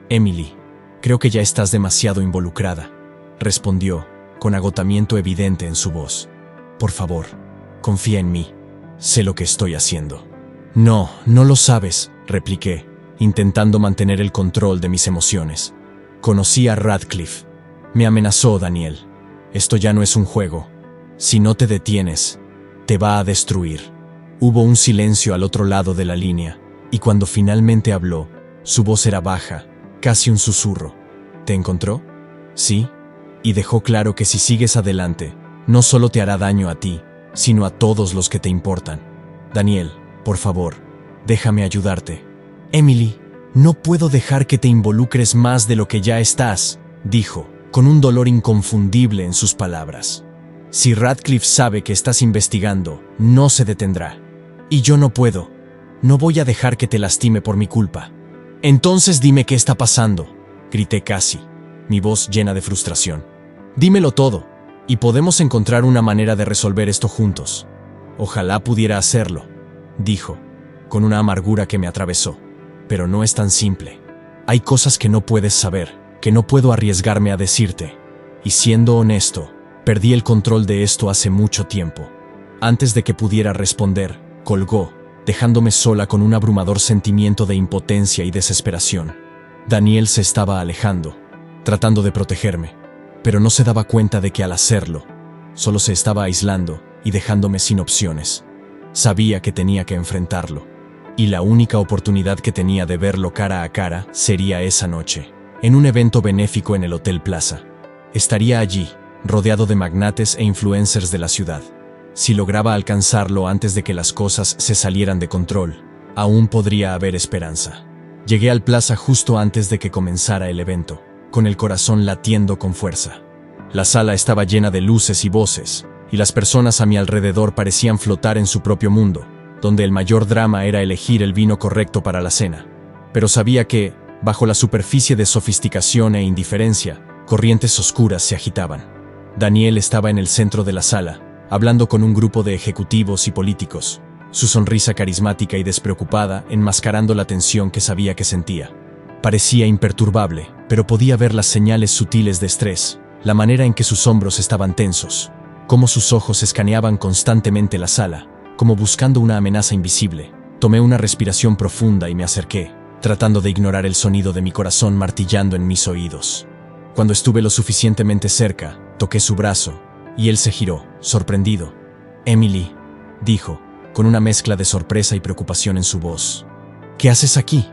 Emily, creo que ya estás demasiado involucrada, respondió, con agotamiento evidente en su voz. Por favor, confía en mí. Sé lo que estoy haciendo. No, no lo sabes, repliqué, intentando mantener el control de mis emociones. Conocí a Radcliffe. Me amenazó Daniel. Esto ya no es un juego. Si no te detienes, te va a destruir. Hubo un silencio al otro lado de la línea, y cuando finalmente habló, su voz era baja, casi un susurro. ¿Te encontró? Sí. Y dejó claro que si sigues adelante, no solo te hará daño a ti, sino a todos los que te importan. Daniel, por favor, déjame ayudarte. Emily, no puedo dejar que te involucres más de lo que ya estás, dijo, con un dolor inconfundible en sus palabras. Si Radcliffe sabe que estás investigando, no se detendrá. Y yo no puedo. No voy a dejar que te lastime por mi culpa. Entonces dime qué está pasando, grité casi, mi voz llena de frustración. Dímelo todo, y podemos encontrar una manera de resolver esto juntos. Ojalá pudiera hacerlo, dijo, con una amargura que me atravesó. Pero no es tan simple. Hay cosas que no puedes saber, que no puedo arriesgarme a decirte. Y siendo honesto, perdí el control de esto hace mucho tiempo. Antes de que pudiera responder, colgó, dejándome sola con un abrumador sentimiento de impotencia y desesperación. Daniel se estaba alejando, tratando de protegerme, pero no se daba cuenta de que al hacerlo, solo se estaba aislando y dejándome sin opciones. Sabía que tenía que enfrentarlo, y la única oportunidad que tenía de verlo cara a cara sería esa noche, en un evento benéfico en el Hotel Plaza. Estaría allí, rodeado de magnates e influencers de la ciudad. Si lograba alcanzarlo antes de que las cosas se salieran de control, aún podría haber esperanza. Llegué al Plaza justo antes de que comenzara el evento, con el corazón latiendo con fuerza. La sala estaba llena de luces y voces, y las personas a mi alrededor parecían flotar en su propio mundo, donde el mayor drama era elegir el vino correcto para la cena. Pero sabía que, bajo la superficie de sofisticación e indiferencia, corrientes oscuras se agitaban. Daniel estaba en el centro de la sala, hablando con un grupo de ejecutivos y políticos, su sonrisa carismática y despreocupada enmascarando la tensión que sabía que sentía. Parecía imperturbable, pero podía ver las señales sutiles de estrés, la manera en que sus hombros estaban tensos, cómo sus ojos escaneaban constantemente la sala, como buscando una amenaza invisible. Tomé una respiración profunda y me acerqué, tratando de ignorar el sonido de mi corazón martillando en mis oídos. Cuando estuve lo suficientemente cerca, toqué su brazo, y él se giró, sorprendido. «Emily», dijo, con una mezcla de sorpresa y preocupación en su voz. «¿Qué haces aquí?»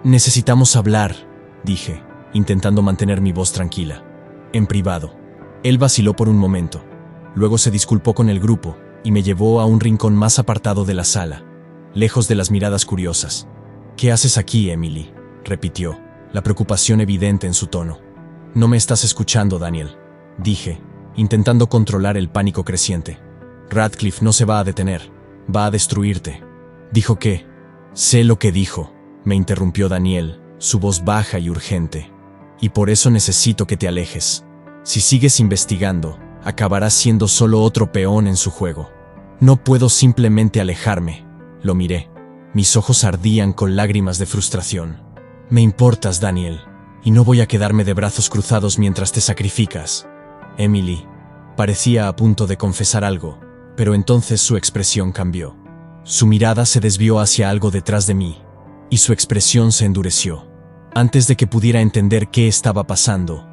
«Necesitamos hablar», dije, intentando mantener mi voz tranquila. En privado. Él vaciló por un momento. Luego se disculpó con el grupo y me llevó a un rincón más apartado de la sala, lejos de las miradas curiosas. «¿Qué haces aquí, Emily?», repitió, la preocupación evidente en su tono. «No me estás escuchando, Daniel», dije, intentando controlar el pánico creciente. «Radcliffe no se va a detener, va a destruirte». «¿Dijo qué?» «Sé lo que dijo», me interrumpió Daniel, su voz baja y urgente. «Y por eso necesito que te alejes. Si sigues investigando, acabarás siendo solo otro peón en su juego». «No puedo simplemente alejarme», lo miré. Mis ojos ardían con lágrimas de frustración. «Me importas, Daniel, y no voy a quedarme de brazos cruzados mientras te sacrificas». Emily parecía a punto de confesar algo, pero entonces su expresión cambió. Su mirada se desvió hacia algo detrás de mí, y su expresión se endureció. Antes de que pudiera entender qué estaba pasando,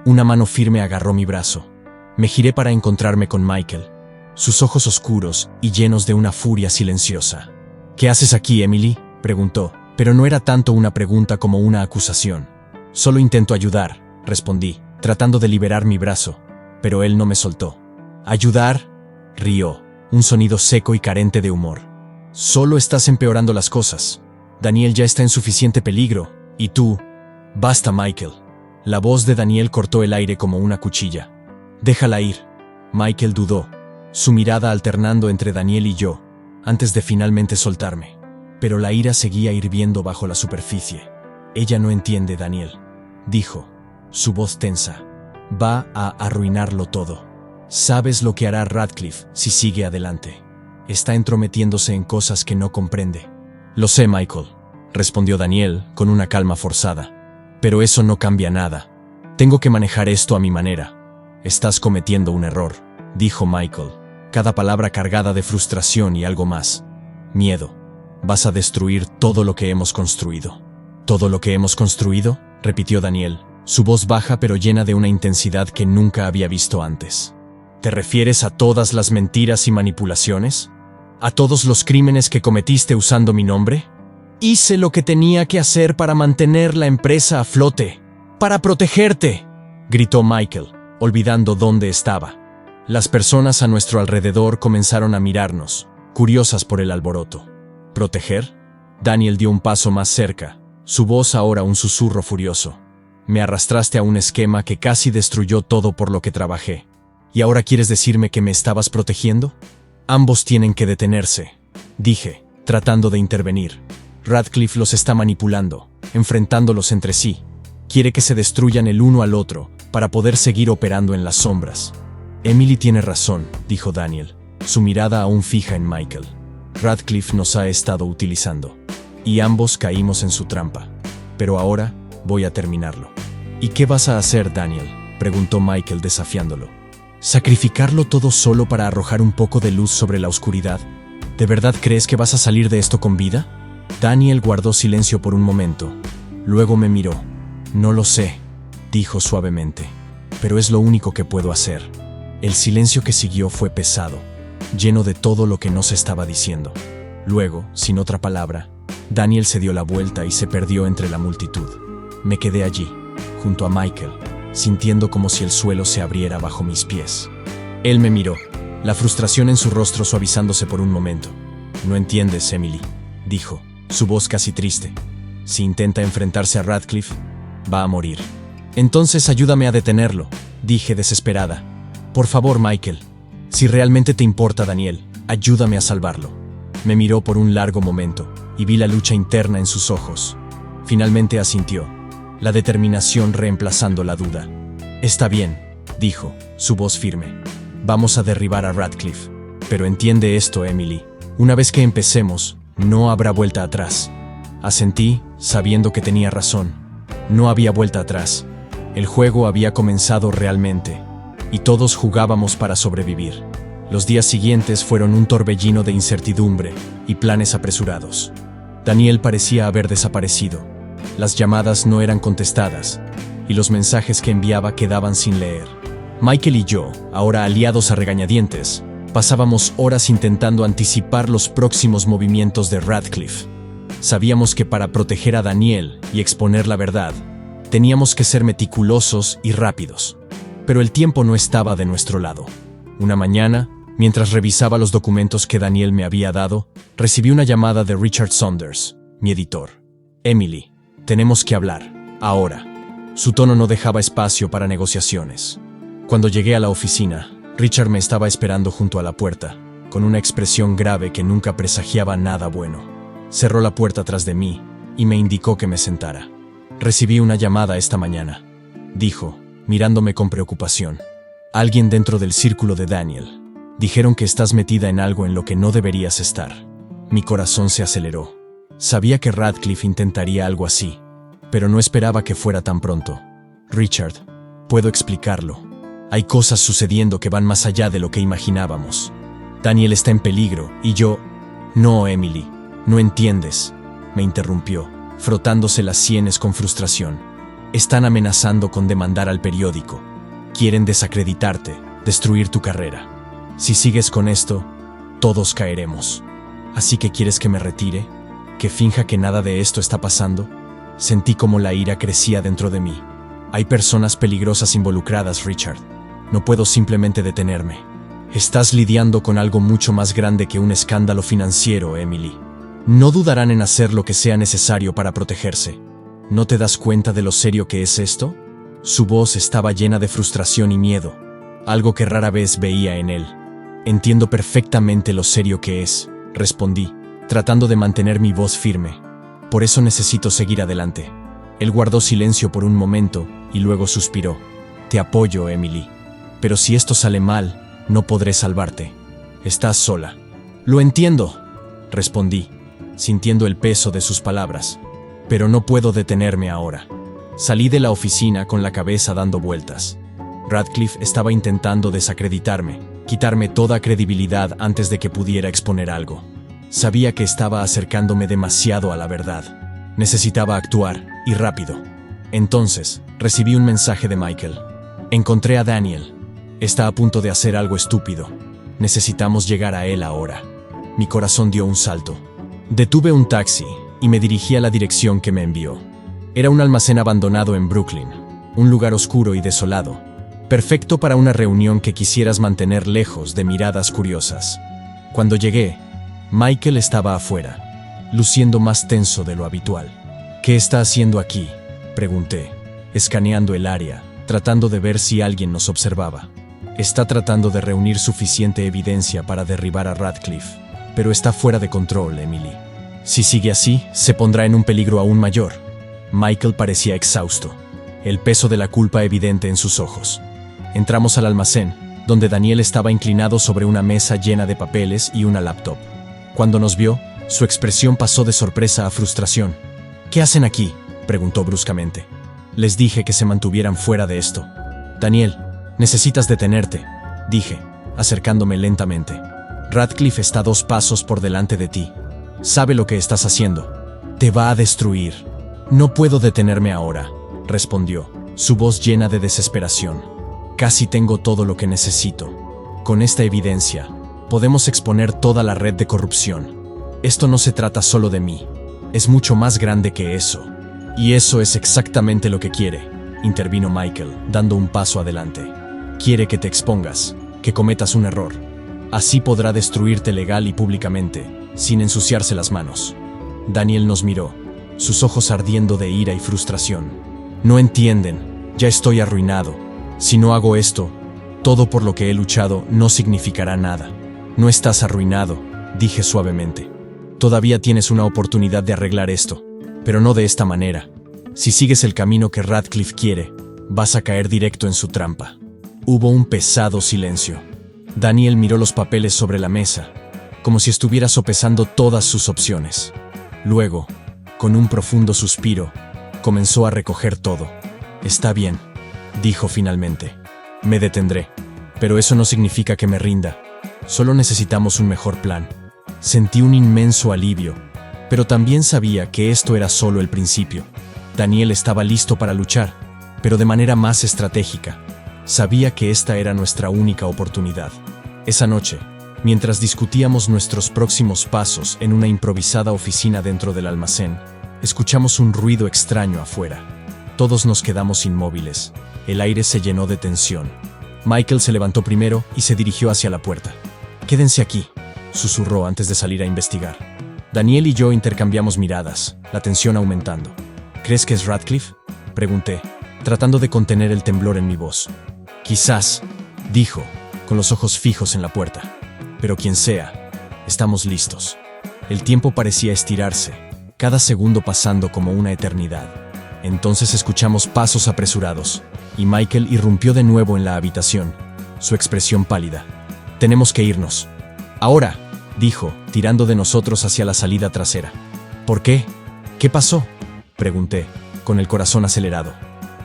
una mano firme agarró mi brazo. Me giré para encontrarme con Michael, sus ojos oscuros y llenos de una furia silenciosa. «¿Qué haces aquí, Emily?», preguntó, pero no era tanto una pregunta como una acusación. «Solo intento ayudar», respondí, tratando de liberar mi brazo, pero él no me soltó. «¿Ayudar?», rió, un sonido seco y carente de humor. «Solo estás empeorando las cosas. Daniel ya está en suficiente peligro, y tú...». «Basta, Michael». La voz de Daniel cortó el aire como una cuchilla. «Déjala ir». Michael dudó, su mirada alternando entre Daniel y yo, antes de finalmente soltarme. Pero la ira seguía hirviendo bajo la superficie. «Ella no entiende, Daniel», dijo, su voz tensa. «Va a arruinarlo todo. Sabes lo que hará Radcliffe si sigue adelante. Está entrometiéndose en cosas que no comprende». «Lo sé, Michael», respondió Daniel con una calma forzada. «Pero eso no cambia nada. Tengo que manejar esto a mi manera». «Estás cometiendo un error», dijo Michael, cada palabra cargada de frustración y algo más. «Miedo. Vas a destruir todo lo que hemos construido». «¿Todo lo que hemos construido?», repitió Daniel, su voz baja pero llena de una intensidad que nunca había visto antes. «¿Te refieres a todas las mentiras y manipulaciones? ¿A todos los crímenes que cometiste usando mi nombre? Hice lo que tenía que hacer para mantener la empresa a flote, para protegerte», gritó Michael, olvidando dónde estaba. Las personas a nuestro alrededor comenzaron a mirarnos, curiosas por el alboroto. «¿Proteger?». Daniel dio un paso más cerca, su voz ahora un susurro furioso. «Me arrastraste a un esquema que casi destruyó todo por lo que trabajé. ¿Y ahora quieres decirme que me estabas protegiendo?». «Ambos tienen que detenerse», dije, tratando de intervenir. «Radcliffe los está manipulando, enfrentándolos entre sí. Quiere que se destruyan el uno al otro para poder seguir operando en las sombras». «Emily tiene razón», dijo Daniel, su mirada aún fija en Michael. «Radcliffe nos ha estado utilizando. Y ambos caímos en su trampa. Pero ahora voy a terminarlo». «¿Y qué vas a hacer, Daniel?», preguntó Michael desafiándolo. «¿Sacrificarlo todo solo para arrojar un poco de luz sobre la oscuridad? ¿De verdad crees que vas a salir de esto con vida?». Daniel guardó silencio por un momento. Luego me miró. «No lo sé», dijo suavemente, «pero es lo único que puedo hacer». El silencio que siguió fue pesado, lleno de todo lo que no se estaba diciendo. Luego, sin otra palabra, Daniel se dio la vuelta y se perdió entre la multitud. Me quedé allí, junto a Michael, sintiendo como si el suelo se abriera bajo mis pies. Él me miró, la frustración en su rostro suavizándose por un momento. «No entiendes, Emily», dijo, su voz casi triste. «Si intenta enfrentarse a Radcliffe, va a morir». «Entonces ayúdame a detenerlo», dije desesperada. «Por favor, Michael. Si realmente te importa, Daniel, ayúdame a salvarlo». Me miró por un largo momento y vi la lucha interna en sus ojos. Finalmente asintió, la determinación reemplazando la duda. «Está bien», dijo, su voz firme. «Vamos a derribar a Radcliffe. Pero entiende esto, Emily. Una vez que empecemos, no habrá vuelta atrás». Asentí, sabiendo que tenía razón. No había vuelta atrás. El juego había comenzado realmente, y todos jugábamos para sobrevivir. Los días siguientes fueron un torbellino de incertidumbre y planes apresurados. Daniel parecía haber desaparecido. Las llamadas no eran contestadas, y los mensajes que enviaba quedaban sin leer. Michael y yo, ahora aliados a regañadientes, pasábamos horas intentando anticipar los próximos movimientos de Radcliffe. Sabíamos que para proteger a Daniel y exponer la verdad, teníamos que ser meticulosos y rápidos. Pero el tiempo no estaba de nuestro lado. Una mañana, mientras revisaba los documentos que Daniel me había dado, recibí una llamada de Richard Saunders, mi editor. «Emily, tenemos que hablar, ahora». Su tono no dejaba espacio para negociaciones. Cuando llegué a la oficina, Richard me estaba esperando junto a la puerta, con una expresión grave que nunca presagiaba nada bueno. Cerró la puerta tras de mí y me indicó que me sentara. «Recibí una llamada esta mañana», dijo, mirándome con preocupación. «Alguien dentro del círculo de Daniel. Dijeron que estás metida en algo en lo que no deberías estar». Mi corazón se aceleró. Sabía que Radcliffe intentaría algo así, pero no esperaba que fuera tan pronto. «Richard, puedo explicarlo. Hay cosas sucediendo que van más allá de lo que imaginábamos. Daniel está en peligro y yo...». «No, Emily, no entiendes», me interrumpió, frotándose las sienes con frustración. Están amenazando con demandar al periódico. Quieren desacreditarte, destruir tu carrera. Si sigues con esto, todos caeremos. ¿Así que quieres que me retire? ¿Que finja que nada de esto está pasando? Sentí como la ira crecía dentro de mí. Hay personas peligrosas involucradas, Richard. No puedo simplemente detenerme. Estás lidiando con algo mucho más grande que un escándalo financiero, Emily. No dudarán en hacer lo que sea necesario para protegerse. ¿No te das cuenta de lo serio que es esto? Su voz estaba llena de frustración y miedo, algo que rara vez veía en él. Entiendo perfectamente lo serio que es, respondí, tratando de mantener mi voz firme. Por eso necesito seguir adelante. Él guardó silencio por un momento y luego suspiró. Te apoyo, Emily. Pero si esto sale mal, no podré salvarte. Estás sola. Lo entiendo, respondí, sintiendo el peso de sus palabras. Pero no puedo detenerme ahora. Salí de la oficina con la cabeza dando vueltas. Radcliffe estaba intentando desacreditarme, quitarme toda credibilidad antes de que pudiera exponer algo. Sabía que estaba acercándome demasiado a la verdad. Necesitaba actuar, y rápido. Entonces, recibí un mensaje de Michael. Encontré a Daniel. Está a punto de hacer algo estúpido. Necesitamos llegar a él ahora. Mi corazón dio un salto. Detuve un taxi y me dirigí a la dirección que me envió. Era un almacén abandonado en Brooklyn, un lugar oscuro y desolado, perfecto para una reunión que quisieras mantener lejos de miradas curiosas. Cuando llegué, Michael estaba afuera, luciendo más tenso de lo habitual. ¿Qué está haciendo aquí?, pregunté, escaneando el área, tratando de ver si alguien nos observaba. Está tratando de reunir suficiente evidencia para derribar a Radcliffe, pero está fuera de control, Emily. Si sigue así, se pondrá en un peligro aún mayor. Michael parecía exhausto, el peso de la culpa evidente en sus ojos. Entramos al almacén, donde Daniel estaba inclinado sobre una mesa llena de papeles y una laptop. Cuando nos vio, su expresión pasó de sorpresa a frustración. ¿Qué hacen aquí?, preguntó bruscamente. Les dije que se mantuvieran fuera de esto. Daniel, necesitas detenerte, dije, acercándome lentamente. Radcliffe está 2 pasos por delante de ti. Sabe lo que estás haciendo. Te va a destruir. No puedo detenerme ahora, respondió, su voz llena de desesperación. Casi tengo todo lo que necesito. Con esta evidencia, podemos exponer toda la red de corrupción. Esto no se trata solo de mí. Es mucho más grande que eso. Y eso es exactamente lo que quiere, intervino Michael, dando un paso adelante. Quiere que te expongas, que cometas un error. Así podrá destruirte legal y públicamente, sin ensuciarse las manos. Daniel nos miró, sus ojos ardiendo de ira y frustración. No entienden, ya estoy arruinado. Si no hago esto, todo por lo que he luchado no significará nada. No estás arruinado, dije suavemente. Todavía tienes una oportunidad de arreglar esto, pero no de esta manera. Si sigues el camino que Radcliffe quiere, vas a caer directo en su trampa. Hubo un pesado silencio. Daniel miró los papeles sobre la mesa, como si estuviera sopesando todas sus opciones. Luego, con un profundo suspiro, comenzó a recoger todo. Está bien, dijo finalmente. Me detendré, pero eso no significa que me rinda. Solo necesitamos un mejor plan. Sentí un inmenso alivio, pero también sabía que esto era solo el principio. Daniel estaba listo para luchar, pero de manera más estratégica. Sabía que esta era nuestra única oportunidad. Esa noche, mientras discutíamos nuestros próximos pasos en una improvisada oficina dentro del almacén, escuchamos un ruido extraño afuera. Todos nos quedamos inmóviles. El aire se llenó de tensión. Michael se levantó primero y se dirigió hacia la puerta. «Quédense aquí», susurró antes de salir a investigar. Daniel y yo intercambiamos miradas, la tensión aumentando. «¿Crees que es Radcliffe?», pregunté, tratando de contener el temblor en mi voz. «Quizás», dijo, con los ojos fijos en la puerta. «Pero quien sea, estamos listos». El tiempo parecía estirarse, cada segundo pasando como una eternidad. Entonces escuchamos pasos apresurados, y Michael irrumpió de nuevo en la habitación, su expresión pálida. «Tenemos que irnos». «Ahora», dijo, tirando de nosotros hacia la salida trasera. «¿Por qué? ¿Qué pasó?», pregunté, con el corazón acelerado.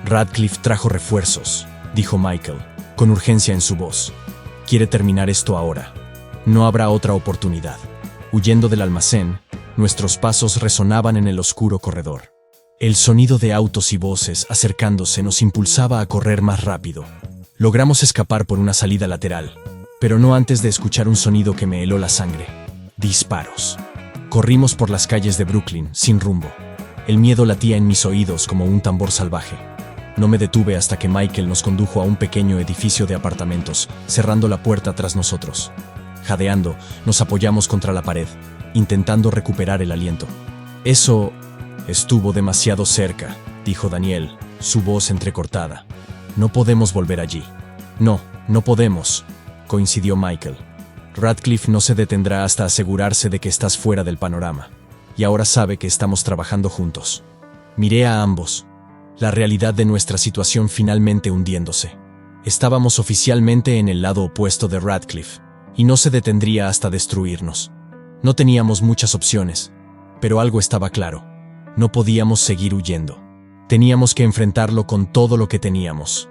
«Radcliffe trajo refuerzos», dijo Michael, con urgencia en su voz. «Quiere terminar esto ahora. No habrá otra oportunidad». Huyendo del almacén, Nuestros pasos resonaban en el oscuro corredor. El sonido de autos y voces acercándose nos impulsaba a correr más rápido. Logramos escapar por una salida lateral, pero no antes de escuchar un sonido que me heló la sangre. Disparos. Corrimos por las calles de Brooklyn, sin rumbo. El miedo latía en mis oídos como un tambor salvaje. No me detuve hasta que Michael nos condujo a un pequeño edificio de apartamentos, cerrando la puerta tras nosotros. Jadeando, nos apoyamos contra la pared, intentando recuperar el aliento. Eso estuvo demasiado cerca, dijo Daniel, su voz entrecortada. No podemos volver allí. No, no podemos, coincidió Michael. Radcliffe no se detendrá hasta asegurarse de que estás fuera del panorama. Y ahora sabe que estamos trabajando juntos. Miré a ambos. La realidad de nuestra situación finalmente hundiéndose. Estábamos oficialmente en el lado opuesto de Radcliffe, y no se detendría hasta destruirnos. No teníamos muchas opciones, pero algo estaba claro. No podíamos seguir huyendo. Teníamos que enfrentarlo con todo lo que teníamos.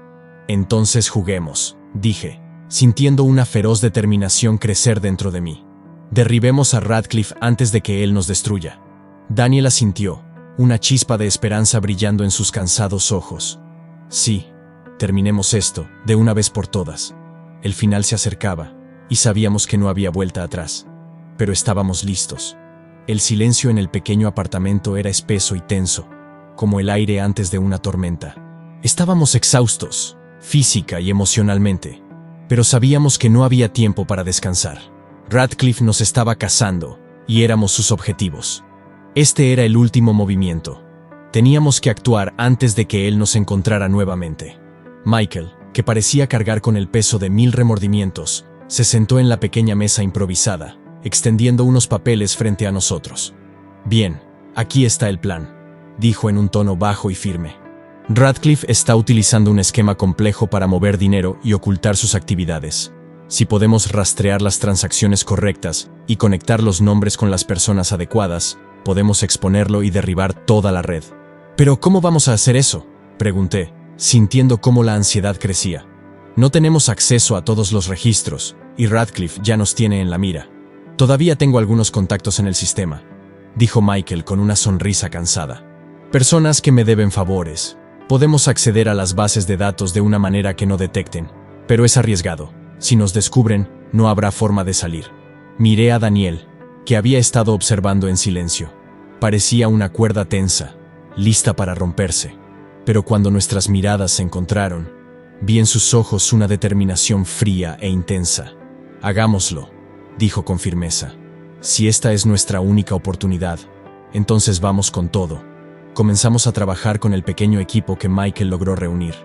Entonces juguemos, dije, sintiendo una feroz determinación crecer dentro de mí. Derribemos a Radcliffe antes de que él nos destruya. Daniel asintió, una chispa de esperanza brillando en sus cansados ojos. Sí, terminemos esto, de una vez por todas. El final se acercaba, y sabíamos que no había vuelta atrás. Pero estábamos listos. El silencio en el pequeño apartamento era espeso y tenso, como el aire antes de una tormenta. Estábamos exhaustos, física y emocionalmente, pero sabíamos que no había tiempo para descansar. Radcliffe nos estaba cazando, y éramos sus objetivos. Este era el último movimiento. Teníamos que actuar antes de que él nos encontrara nuevamente. Michael, que parecía cargar con el peso de 1000 remordimientos, se sentó en la pequeña mesa improvisada, extendiendo unos papeles frente a nosotros. Bien, aquí está el plan, dijo en un tono bajo y firme. Radcliffe está utilizando un esquema complejo para mover dinero y ocultar sus actividades. Si podemos rastrear las transacciones correctas y conectar los nombres con las personas adecuadas, podemos exponerlo y derribar toda la red. ¿Pero cómo vamos a hacer eso?, pregunté, sintiendo cómo la ansiedad crecía. No tenemos acceso a todos los registros, y Radcliffe ya nos tiene en la mira. Todavía tengo algunos contactos en el sistema, dijo Michael con una sonrisa cansada. Personas que me deben favores. Podemos acceder a las bases de datos de una manera que no detecten, pero es arriesgado. Si nos descubren, no habrá forma de salir. Miré a Daniel, que había estado observando en silencio. Parecía una cuerda tensa, lista para romperse. Pero cuando nuestras miradas se encontraron, vi en sus ojos una determinación fría e intensa. Hagámoslo, dijo con firmeza. Si esta es nuestra única oportunidad, entonces vamos con todo. Comenzamos a trabajar con el pequeño equipo que Michael logró reunir.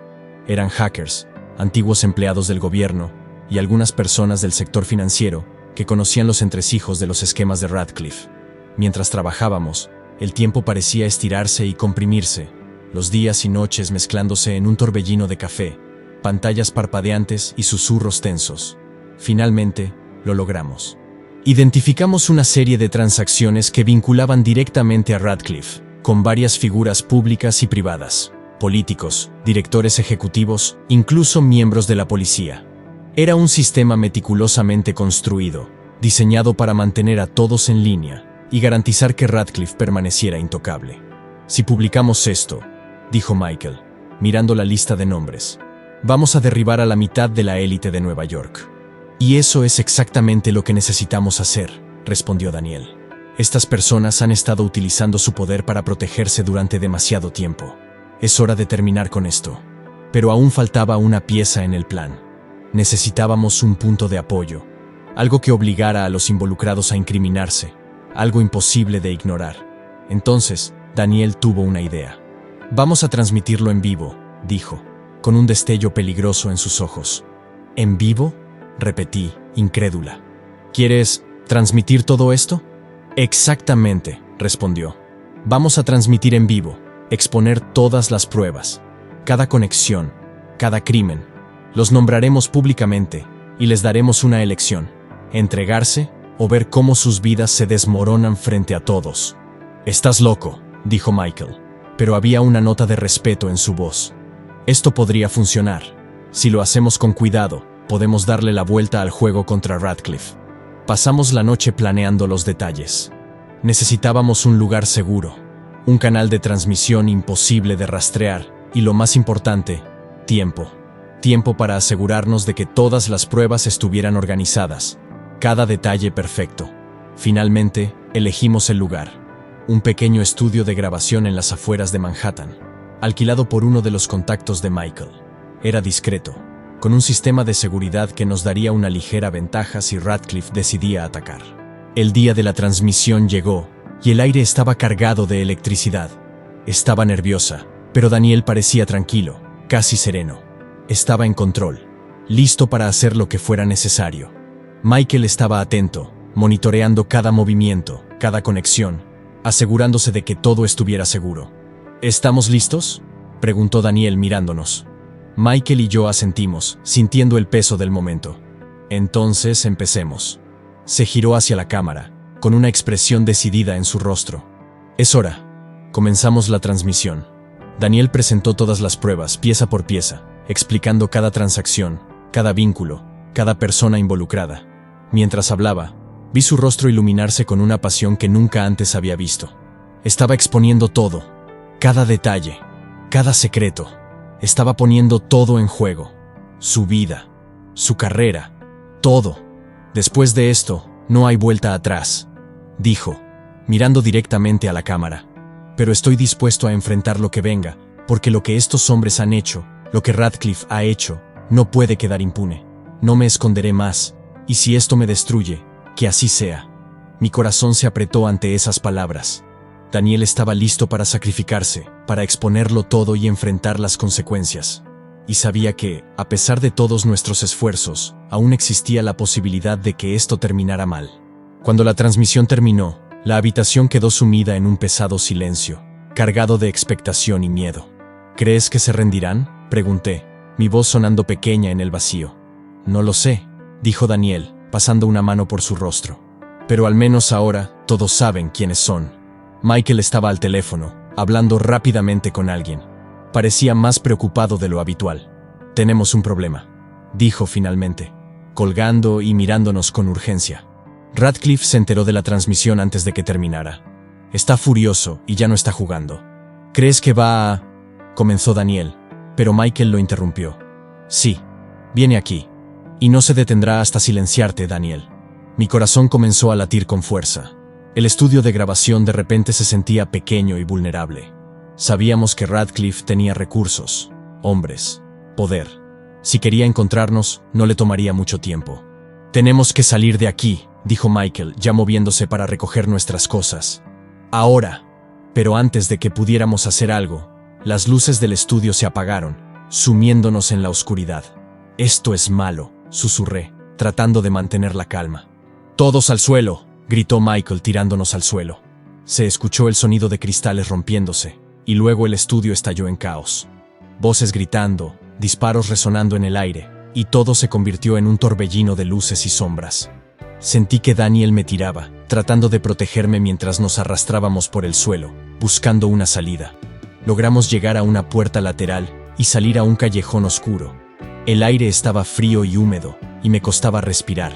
Eran hackers, antiguos empleados del gobierno y algunas personas del sector financiero que conocían los entresijos de los esquemas de Radcliffe. Mientras trabajábamos, el tiempo parecía estirarse y comprimirse, los días y noches mezclándose en un torbellino de café, pantallas parpadeantes y susurros tensos. Finalmente, lo logramos. Identificamos una serie de transacciones que vinculaban directamente a Radcliffe, con varias figuras públicas y privadas, políticos, directores ejecutivos, incluso miembros de la policía. Era un sistema meticulosamente construido, diseñado para mantener a todos en línea y garantizar que Radcliffe permaneciera intocable. Si publicamos esto, dijo Michael, mirando la lista de nombres, vamos a derribar a la mitad de la élite de Nueva York. Y eso es exactamente lo que necesitamos hacer, respondió Daniel. Estas personas han estado utilizando su poder para protegerse durante demasiado tiempo. Es hora de terminar con esto. Pero aún faltaba una pieza en el plan. Necesitábamos un punto de apoyo, algo que obligara a los involucrados a incriminarse, algo imposible de ignorar. Entonces, Daniel tuvo una idea. Vamos a transmitirlo en vivo, dijo, con un destello peligroso en sus ojos. ¿En vivo?, repetí, incrédula. ¿Quieres transmitir todo esto? Exactamente, respondió. Vamos a transmitir en vivo, exponer todas las pruebas, cada conexión, cada crimen. Los nombraremos públicamente y les daremos una elección: entregarse o ver cómo sus vidas se desmoronan frente a todos. Estás loco, dijo Michael, pero había una nota de respeto en su voz. Esto podría funcionar. Si lo hacemos con cuidado, podemos darle la vuelta al juego contra Radcliffe. Pasamos la noche planeando los detalles. Necesitábamos un lugar seguro, un canal de transmisión imposible de rastrear y, lo más importante, tiempo. Tiempo para asegurarnos de que todas las pruebas estuvieran organizadas, cada detalle perfecto. Finalmente, elegimos el lugar. Un pequeño estudio de grabación en las afueras de Manhattan, alquilado por uno de los contactos de Michael. Era discreto, con un sistema de seguridad que nos daría una ligera ventaja si Radcliffe decidía atacar. El día de la transmisión llegó, y el aire estaba cargado de electricidad. Estaba nerviosa, pero Daniel parecía tranquilo, casi sereno. Estaba en control, listo para hacer lo que fuera necesario. Michael estaba atento, monitoreando cada movimiento, cada conexión, asegurándose de que todo estuviera seguro. ¿Estamos listos?, preguntó Daniel mirándonos. Michael y yo asentimos, sintiendo el peso del momento. Entonces empecemos. Se giró hacia la cámara, con una expresión decidida en su rostro. Es hora. Comenzamos la transmisión. Daniel presentó todas las pruebas, pieza por pieza, explicando cada transacción, cada vínculo, cada persona involucrada. Mientras hablaba, vi su rostro iluminarse con una pasión que nunca antes había visto. Estaba exponiendo todo, cada detalle, cada secreto. Estaba poniendo todo en juego. Su vida, su carrera, todo. Después de esto, no hay vuelta atrás, dijo, mirando directamente a la cámara. Pero estoy dispuesto a enfrentar lo que venga, porque lo que estos hombres han hecho, lo que Radcliffe ha hecho, no puede quedar impune. No me esconderé más, y si esto me destruye, que así sea. Mi corazón se apretó ante esas palabras. Daniel estaba listo para sacrificarse, para exponerlo todo y enfrentar las consecuencias. Y sabía que, a pesar de todos nuestros esfuerzos, aún existía la posibilidad de que esto terminara mal. Cuando la transmisión terminó, la habitación quedó sumida en un pesado silencio, cargado de expectación y miedo. ¿Crees que se rendirán?, pregunté, mi voz sonando pequeña en el vacío. No lo sé, dijo Daniel, pasando una mano por su rostro. Pero al menos ahora, todos saben quiénes son. Michael estaba al teléfono, hablando rápidamente con alguien. Parecía más preocupado de lo habitual. Tenemos un problema, dijo finalmente, colgando y mirándonos con urgencia. Radcliffe se enteró de la transmisión antes de que terminara. Está furioso y ya no está jugando. ¿Crees que va a...? Comenzó Daniel, pero Michael lo interrumpió. Sí, viene aquí. Y no se detendrá hasta silenciarte, Daniel. Mi corazón comenzó a latir con fuerza. El estudio de grabación de repente se sentía pequeño y vulnerable. Sabíamos que Radcliffe tenía recursos, hombres, poder. Si quería encontrarnos, no le tomaría mucho tiempo. Tenemos que salir de aquí, dijo Michael, ya moviéndose para recoger nuestras cosas. Ahora. Pero antes de que pudiéramos hacer algo, las luces del estudio se apagaron, sumiéndonos en la oscuridad. Esto es malo, susurré, tratando de mantener la calma. Todos al suelo, gritó Michael tirándonos al suelo. Se escuchó el sonido de cristales rompiéndose, y luego el estudio estalló en caos. Voces gritando, disparos resonando en el aire, y todo se convirtió en un torbellino de luces y sombras. Sentí que Daniel me tiraba, tratando de protegerme mientras nos arrastrábamos por el suelo, buscando una salida. Logramos llegar a una puerta lateral y salir a un callejón oscuro. El aire estaba frío y húmedo, y me costaba respirar,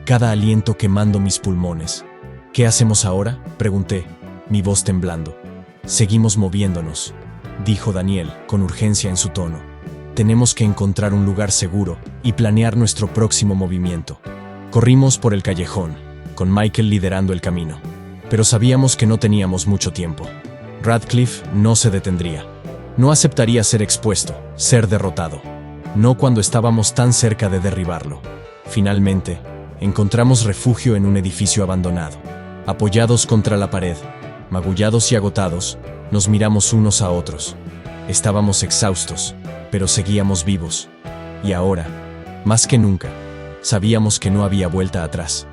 cada aliento quemando mis pulmones. ¿Qué hacemos ahora?, pregunté, mi voz temblando. Seguimos moviéndonos, dijo Daniel, con urgencia en su tono. Tenemos que encontrar un lugar seguro y planear nuestro próximo movimiento. Corrimos por el callejón, con Michael liderando el camino. Pero sabíamos que no teníamos mucho tiempo. Radcliffe no se detendría. No aceptaría ser expuesto, ser derrotado. No cuando estábamos tan cerca de derribarlo. Finalmente, encontramos refugio en un edificio abandonado. Apoyados contra la pared, magullados y agotados, nos miramos unos a otros. Estábamos exhaustos, pero seguíamos vivos. Y ahora, más que nunca, sabíamos que no había vuelta atrás.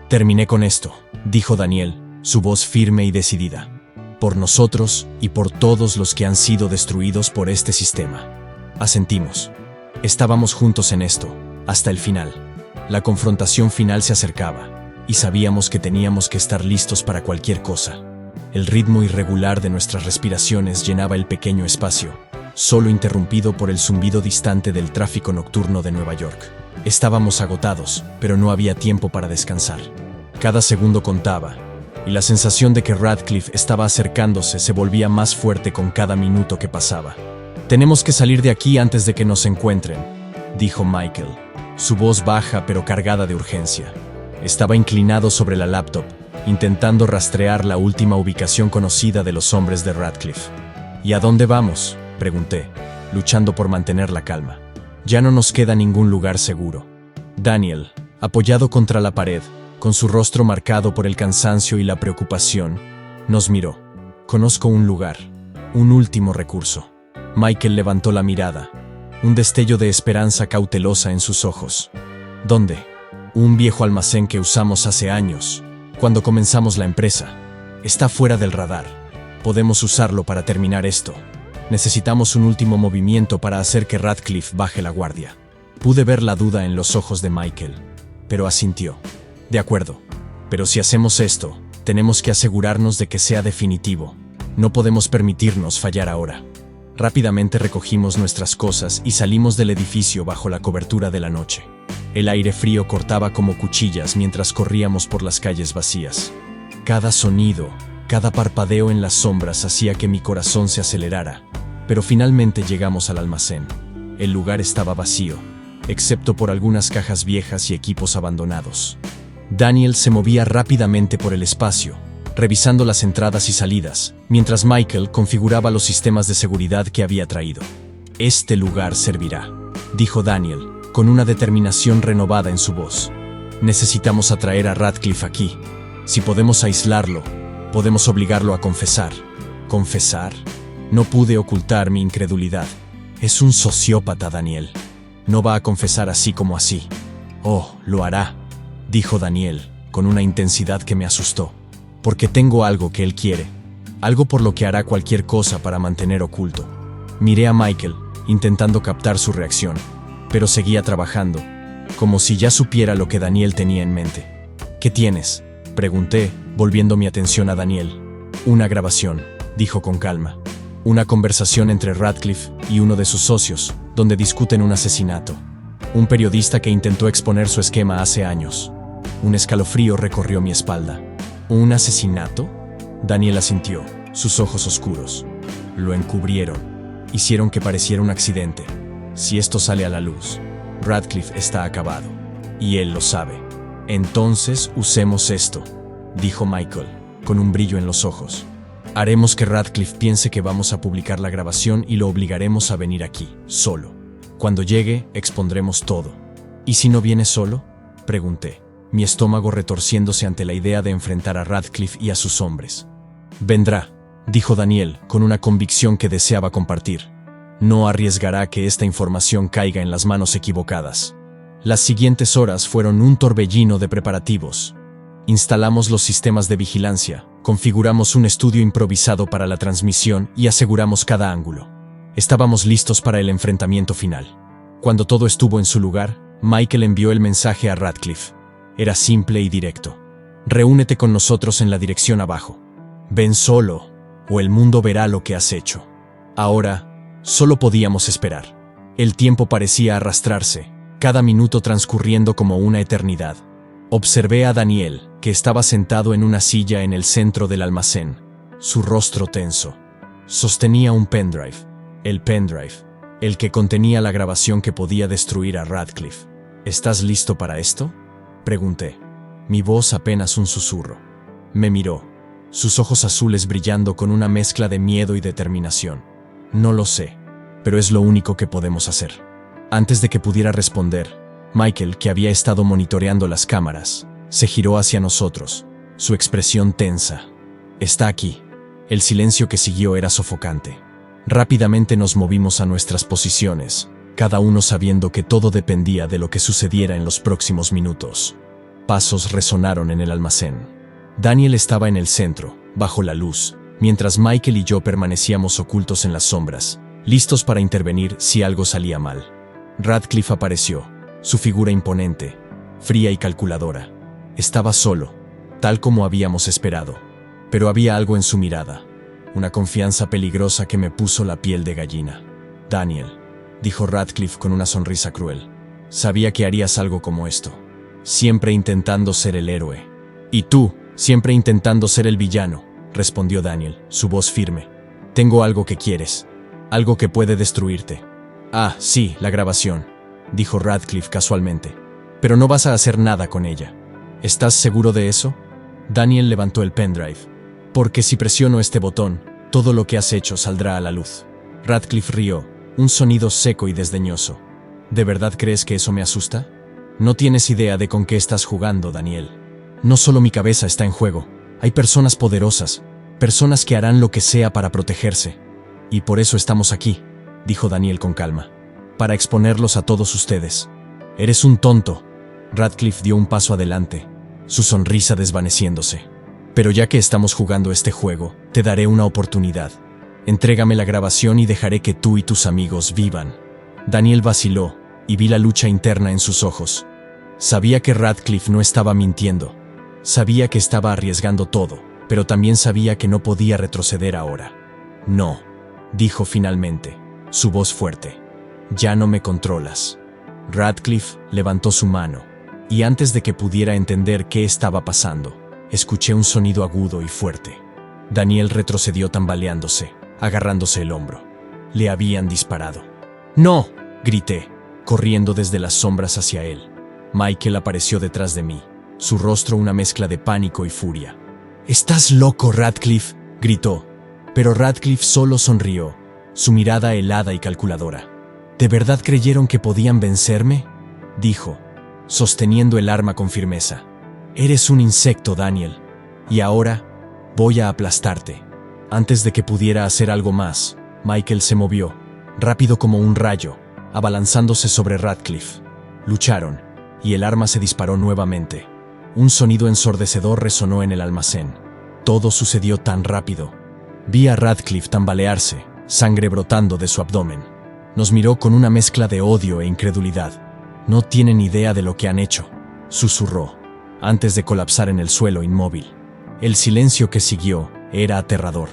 Terminé con esto, dijo Daniel, su voz firme y decidida. Por nosotros y por todos los que han sido destruidos por este sistema. Asentimos. Estábamos juntos en esto, hasta el final. La confrontación final se acercaba, y sabíamos que teníamos que estar listos para cualquier cosa. El ritmo irregular de nuestras respiraciones llenaba el pequeño espacio, solo interrumpido por el zumbido distante del tráfico nocturno de Nueva York. Estábamos agotados, pero no había tiempo para descansar. Cada segundo contaba, y la sensación de que Radcliffe estaba acercándose se volvía más fuerte con cada minuto que pasaba. «Tenemos que salir de aquí antes de que nos encuentren», dijo Michael, su voz baja pero cargada de urgencia. Estaba inclinado sobre la laptop, intentando rastrear la última ubicación conocida de los hombres de Radcliffe. «¿Y a dónde vamos?», pregunté, luchando por mantener la calma. «Ya no nos queda ningún lugar seguro». Daniel, apoyado contra la pared, con su rostro marcado por el cansancio y la preocupación, nos miró. «Conozco un lugar, un último recurso». Michael levantó la mirada, un destello de esperanza cautelosa en sus ojos. «¿Dónde?» «Un viejo almacén que usamos hace años, cuando comenzamos la empresa. Está fuera del radar. Podemos usarlo para terminar esto. Necesitamos un último movimiento para hacer que Radcliffe baje la guardia». Pude ver la duda en los ojos de Michael, pero asintió. «De acuerdo, pero si hacemos esto, tenemos que asegurarnos de que sea definitivo. No podemos permitirnos fallar ahora». Rápidamente recogimos nuestras cosas y salimos del edificio bajo la cobertura de la noche. El aire frío cortaba como cuchillas mientras corríamos por las calles vacías. Cada sonido, cada parpadeo en las sombras hacía que mi corazón se acelerara, pero finalmente llegamos al almacén. El lugar estaba vacío, excepto por algunas cajas viejas y equipos abandonados. Daniel se movía rápidamente por el espacio, revisando las entradas y salidas, mientras Michael configuraba los sistemas de seguridad que había traído. «Este lugar servirá», dijo Daniel, con una determinación renovada en su voz. «Necesitamos atraer a Radcliffe aquí. Si podemos aislarlo, podemos obligarlo a confesar». «¿Confesar?». No pude ocultar mi incredulidad. «Es un sociópata, Daniel. No va a confesar así como así». «Oh, lo hará», dijo Daniel, con una intensidad que me asustó. «Porque tengo algo que él quiere, algo por lo que hará cualquier cosa para mantener oculto». Miré a Michael, intentando captar su reacción, pero seguía trabajando, como si ya supiera lo que Daniel tenía en mente. «¿Qué tienes?», pregunté, volviendo mi atención a Daniel. «Una grabación», dijo con calma. «Una conversación entre Radcliffe y uno de sus socios, donde discuten un asesinato. Un periodista que intentó exponer su esquema hace años». Un escalofrío recorrió mi espalda. «¿Un asesinato?». Daniel asintió, sus ojos oscuros. «Lo encubrieron. Hicieron que pareciera un accidente. Si esto sale a la luz, Radcliffe está acabado. Y él lo sabe. Entonces usemos esto», dijo Michael, con un brillo en los ojos. «Haremos que Radcliffe piense que vamos a publicar la grabación y lo obligaremos a venir aquí, solo. Cuando llegue, expondremos todo». «¿Y si no viene solo?», pregunté, mi estómago retorciéndose ante la idea de enfrentar a Radcliffe y a sus hombres. «Vendrá», dijo Daniel, con una convicción que deseaba compartir. «No arriesgará que esta información caiga en las manos equivocadas». Las siguientes horas fueron un torbellino de preparativos. Instalamos los sistemas de vigilancia, configuramos un estudio improvisado para la transmisión y aseguramos cada ángulo. Estábamos listos para el enfrentamiento final. Cuando todo estuvo en su lugar, Michael envió el mensaje a Radcliffe. Era simple y directo. «Reúnete con nosotros en la dirección abajo. Ven solo, o el mundo verá lo que has hecho». Ahora, solo podíamos esperar. El tiempo parecía arrastrarse, cada minuto transcurriendo como una eternidad. Observé a Daniel, que estaba sentado en una silla en el centro del almacén, su rostro tenso. Sostenía un pendrive, el que contenía la grabación que podía destruir a Radcliffe. «¿Estás listo para esto?», pregunté, mi voz apenas un susurro. Me miró, sus ojos azules brillando con una mezcla de miedo y determinación. «No lo sé, pero es lo único que podemos hacer». Antes de que pudiera responder, Michael, que había estado monitoreando las cámaras, se giró hacia nosotros, su expresión tensa. «Está aquí». El silencio que siguió era sofocante. Rápidamente nos movimos a nuestras posiciones, cada uno sabiendo que todo dependía de lo que sucediera en los próximos minutos. Pasos resonaron en el almacén. Daniel estaba en el centro, bajo la luz, mientras Michael y yo permanecíamos ocultos en las sombras, listos para intervenir si algo salía mal. Radcliffe apareció, su figura imponente, fría y calculadora. Estaba solo, tal como habíamos esperado, pero había algo en su mirada, una confianza peligrosa que me puso la piel de gallina. «Daniel», dijo Radcliffe con una sonrisa cruel, «sabía que harías algo como esto, siempre intentando ser el héroe. Y tú», Siempre intentando ser el villano, respondió Daniel, su voz firme. Tengo algo que quieres. Algo que puede destruirte. Ah, sí, la grabación, dijo Radcliffe casualmente. Pero no vas a hacer nada con ella. ¿Estás seguro de eso? Daniel levantó el pendrive. Porque si presiono este botón, todo lo que has hecho saldrá a la luz. Radcliffe rió, un sonido seco y desdeñoso. ¿De verdad crees que eso me asusta? No tienes idea de con qué estás jugando, Daniel. No solo mi cabeza está en juego. Hay personas poderosas, personas que harán lo que sea para protegerse. Y por eso estamos aquí, dijo Daniel con calma. Para exponerlos a todos ustedes. Eres un tonto. Radcliffe dio un paso adelante, su sonrisa desvaneciéndose. Pero ya que estamos jugando este juego, te daré una oportunidad. Entrégame la grabación y dejaré que tú y tus amigos vivan. Daniel vaciló, y vi la lucha interna en sus ojos. Sabía que Radcliffe no estaba mintiendo. Sabía que estaba arriesgando todo, pero también sabía que no podía retroceder ahora. No, dijo finalmente, su voz fuerte. Ya no me controlas. Radcliffe levantó su mano, y antes de que pudiera entender qué estaba pasando, escuché un sonido agudo y fuerte. Daniel retrocedió tambaleándose, agarrándose el hombro. Le habían disparado. ¡No!, grité, corriendo desde las sombras hacia él. Michael apareció detrás de mí, su rostro una mezcla de pánico y furia. «¡Estás loco, Radcliffe!», gritó. Pero Radcliffe solo sonrió, su mirada helada y calculadora. «¿De verdad creyeron que podían vencerme?», dijo, sosteniendo el arma con firmeza. «Eres un insecto, Daniel, y ahora voy a aplastarte». Antes de que pudiera hacer algo más, Michael se movió, rápido como un rayo, abalanzándose sobre Radcliffe. Lucharon, y el arma se disparó nuevamente. Un sonido ensordecedor resonó en el almacén. Todo sucedió tan rápido. Vi a Radcliffe tambalearse, sangre brotando de su abdomen. Nos miró con una mezcla de odio e incredulidad. «No tienen idea de lo que han hecho», susurró, antes de colapsar en el suelo inmóvil. El silencio que siguió era aterrador.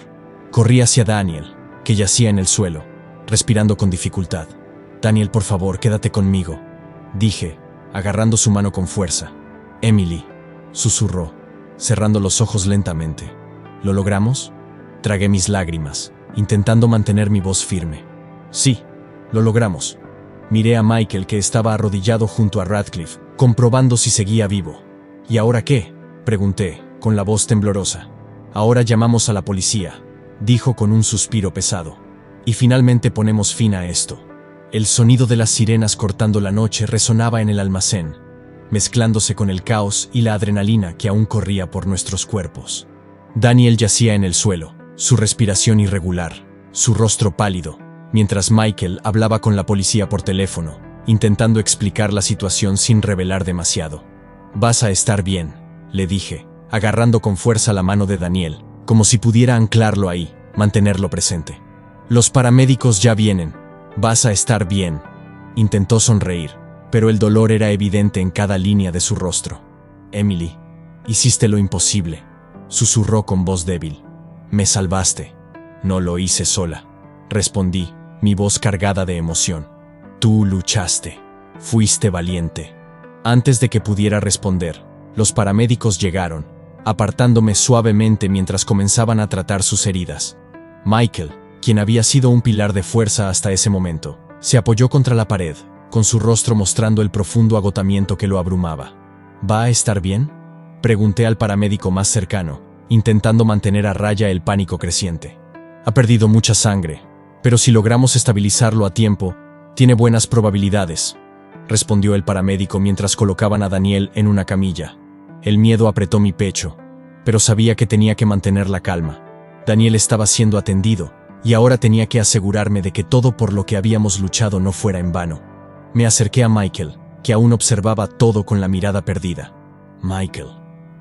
Corrí hacia Daniel, que yacía en el suelo, respirando con dificultad. «Daniel, por favor, quédate conmigo», dije, agarrando su mano con fuerza. «Emily», susurró, cerrando los ojos lentamente. «¿Lo logramos?». Tragué mis lágrimas, intentando mantener mi voz firme. «Sí, lo logramos». Miré a Michael, que estaba arrodillado junto a Radcliffe, comprobando si seguía vivo. «¿Y ahora qué?», pregunté, con la voz temblorosa. «Ahora llamamos a la policía», dijo con un suspiro pesado. «Y finalmente ponemos fin a esto». El sonido de las sirenas cortando la noche resonaba en el almacén, mezclándose con el caos y la adrenalina que aún corría por nuestros cuerpos. Daniel yacía en el suelo, su respiración irregular, su rostro pálido, mientras Michael hablaba con la policía por teléfono, intentando explicar la situación sin revelar demasiado. «Vas a estar bien», le dije, agarrando con fuerza la mano de Daniel, como si pudiera anclarlo ahí, mantenerlo presente. «Los paramédicos ya vienen. Vas a estar bien». Intentó sonreír, pero el dolor era evidente en cada línea de su rostro. «Emily, hiciste lo imposible», susurró con voz débil. «Me salvaste». «No lo hice sola», respondí, mi voz cargada de emoción. «Tú luchaste. Fuiste valiente». Antes de que pudiera responder, los paramédicos llegaron, apartándome suavemente mientras comenzaban a tratar sus heridas. Michael, quien había sido un pilar de fuerza hasta ese momento, se apoyó contra la pared, con su rostro mostrando el profundo agotamiento que lo abrumaba. «¿Va a estar bien?», pregunté al paramédico más cercano, intentando mantener a raya el pánico creciente. «Ha perdido mucha sangre, pero si logramos estabilizarlo a tiempo, tiene buenas probabilidades», respondió el paramédico mientras colocaban a Daniel en una camilla. El miedo apretó mi pecho, pero sabía que tenía que mantener la calma. Daniel estaba siendo atendido, y ahora tenía que asegurarme de que todo por lo que habíamos luchado no fuera en vano. Me acerqué a Michael, que aún observaba todo con la mirada perdida. «Michael,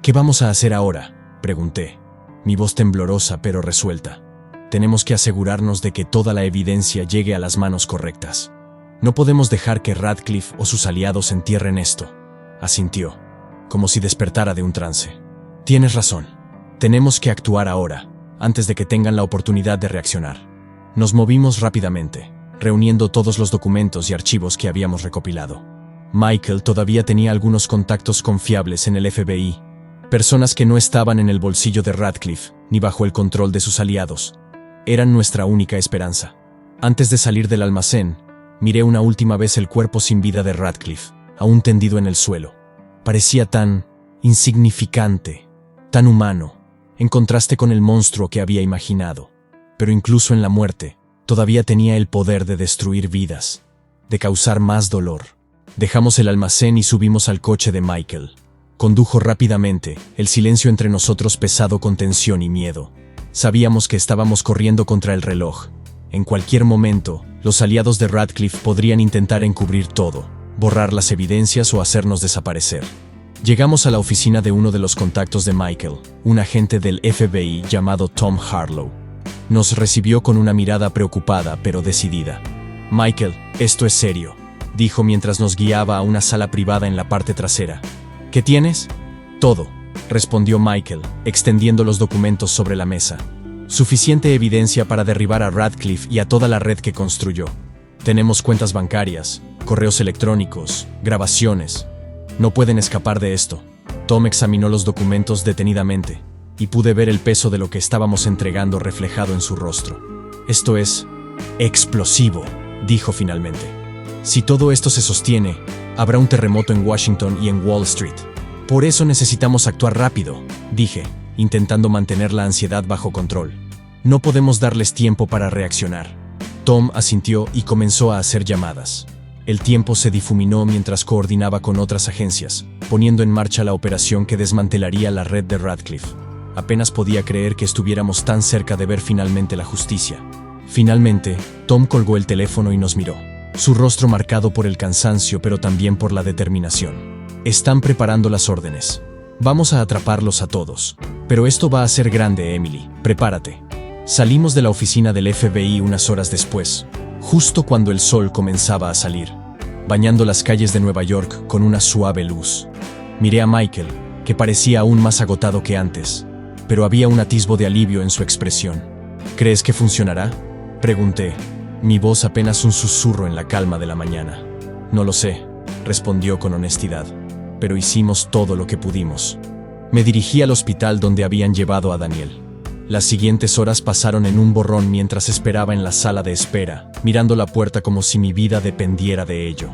¿qué vamos a hacer ahora?», pregunté, mi voz temblorosa pero resuelta. «Tenemos que asegurarnos de que toda la evidencia llegue a las manos correctas. No podemos dejar que Radcliffe o sus aliados entierren esto», asintió, como si despertara de un trance. «Tienes razón. Tenemos que actuar ahora, antes de que tengan la oportunidad de reaccionar». Nos movimos rápidamente, reuniendo todos los documentos y archivos que habíamos recopilado. Michael todavía tenía algunos contactos confiables en el FBI, Personas que no estaban en el bolsillo de Radcliffe, ni bajo el control de sus aliados. Eran nuestra única esperanza. Antes de salir del almacén, miré una última vez el cuerpo sin vida de Radcliffe, aún tendido en el suelo. Parecía tan insignificante, tan humano, en contraste con el monstruo que había imaginado. Pero incluso en la muerte, todavía tenía el poder de destruir vidas, de causar más dolor. Dejamos el almacén y subimos al coche de Michael. Condujo rápidamente, el silencio entre nosotros pesado con tensión y miedo. Sabíamos que estábamos corriendo contra el reloj. En cualquier momento, los aliados de Radcliffe podrían intentar encubrir todo, borrar las evidencias o hacernos desaparecer. Llegamos a la oficina de uno de los contactos de Michael, un agente del FBI llamado Tom Harlow. Nos recibió con una mirada preocupada pero decidida. «Michael, esto es serio», dijo mientras nos guiaba a una sala privada en la parte trasera. «¿Qué tienes?» «Todo», respondió Michael, extendiendo los documentos sobre la mesa. «Suficiente evidencia para derribar a Radcliffe y a toda la red que construyó. Tenemos cuentas bancarias, correos electrónicos, grabaciones. No pueden escapar de esto». Tom examinó los documentos detenidamente, y pude ver el peso de lo que estábamos entregando reflejado en su rostro. «Esto es explosivo», dijo finalmente. «Si todo esto se sostiene, habrá un terremoto en Washington y en Wall Street. Por eso necesitamos actuar rápido», dije, intentando mantener la ansiedad bajo control. «No podemos darles tiempo para reaccionar». Tom asintió y comenzó a hacer llamadas. El tiempo se difuminó mientras coordinaba con otras agencias, poniendo en marcha la operación que desmantelaría la red de Radcliffe. Apenas podía creer que estuviéramos tan cerca de ver finalmente la justicia. Finalmente, Tom colgó el teléfono y nos miró, su rostro marcado por el cansancio pero también por la determinación. «Están preparando las órdenes. Vamos a atraparlos a todos. Pero esto va a ser grande, Emily. Prepárate». Salimos de la oficina del FBI unas horas después, justo cuando el sol comenzaba a salir, bañando las calles de Nueva York con una suave luz. Miré a Michael, que parecía aún más agotado que antes, pero había un atisbo de alivio en su expresión. «¿Crees que funcionará?», pregunté, mi voz apenas un susurro en la calma de la mañana. «No lo sé», respondió con honestidad, «pero hicimos todo lo que pudimos». Me dirigí al hospital donde habían llevado a Daniel. Las siguientes horas pasaron en un borrón mientras esperaba en la sala de espera, mirando la puerta como si mi vida dependiera de ello.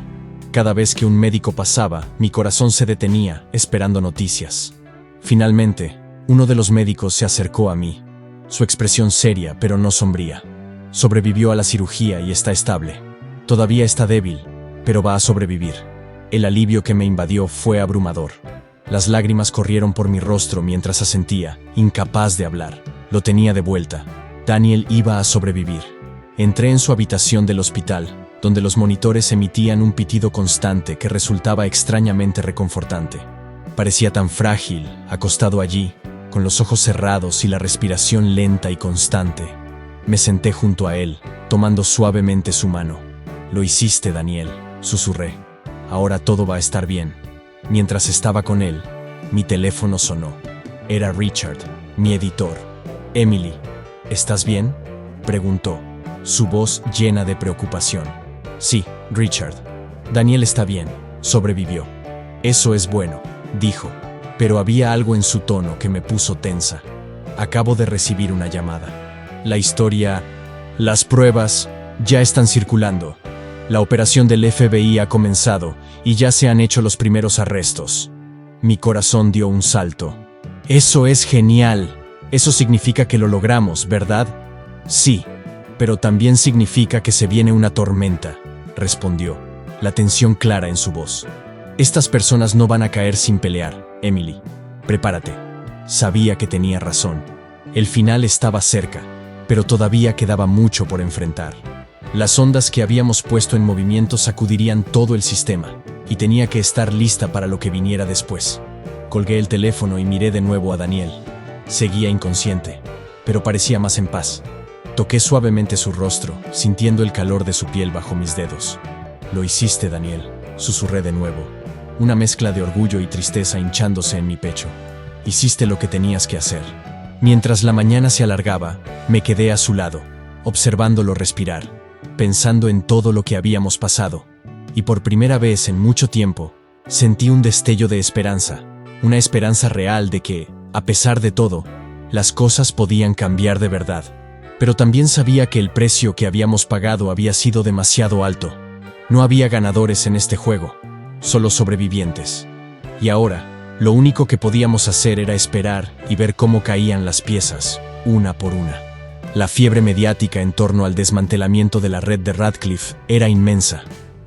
Cada vez que un médico pasaba, mi corazón se detenía, esperando noticias. Finalmente, uno de los médicos se acercó a mí, su expresión seria pero no sombría. «Sobrevivió a la cirugía y está estable. Todavía está débil, pero va a sobrevivir». El alivio que me invadió fue abrumador. Las lágrimas corrieron por mi rostro mientras asentía, incapaz de hablar. Lo tenía de vuelta. Daniel iba a sobrevivir. Entré en su habitación del hospital, donde los monitores emitían un pitido constante que resultaba extrañamente reconfortante. Parecía tan frágil, acostado allí, con los ojos cerrados y la respiración lenta y constante. Me senté junto a él, tomando suavemente su mano. «Lo hiciste, Daniel», susurré. «Ahora todo va a estar bien». Mientras estaba con él, mi teléfono sonó. Era Richard, mi editor. «Emily, ¿estás bien?», preguntó, su voz llena de preocupación. «Sí, Richard. Daniel está bien, sobrevivió». «Eso es bueno», dijo, pero había algo en su tono que me puso tensa. «Acabo de recibir una llamada. La historia, las pruebas, ya están circulando. La operación del FBI ha comenzado y ya se han hecho los primeros arrestos». Mi corazón dio un salto. «Eso es genial. Eso significa que lo logramos, ¿verdad?». «Sí, pero también significa que se viene una tormenta», respondió, la tensión clara en su voz. «Estas personas no van a caer sin pelear, Emily. Prepárate». Sabía que tenía razón. El final estaba cerca, pero todavía quedaba mucho por enfrentar. Las ondas que habíamos puesto en movimiento sacudirían todo el sistema, y tenía que estar lista para lo que viniera después. Colgué el teléfono y miré de nuevo a Daniel. Seguía inconsciente, pero parecía más en paz. Toqué suavemente su rostro, sintiendo el calor de su piel bajo mis dedos. «Lo hiciste, Daniel», susurré de nuevo, una mezcla de orgullo y tristeza hinchándose en mi pecho. «Hiciste lo que tenías que hacer». Mientras la mañana se alargaba, me quedé a su lado, observándolo respirar, pensando en todo lo que habíamos pasado. Y por primera vez en mucho tiempo, sentí un destello de esperanza, una esperanza real de que, a pesar de todo, las cosas podían cambiar de verdad. Pero también sabía que el precio que habíamos pagado había sido demasiado alto. No había ganadores en este juego, solo sobrevivientes. Y ahora, lo único que podíamos hacer era esperar y ver cómo caían las piezas, una por una. La fiebre mediática en torno al desmantelamiento de la red de Radcliffe era inmensa.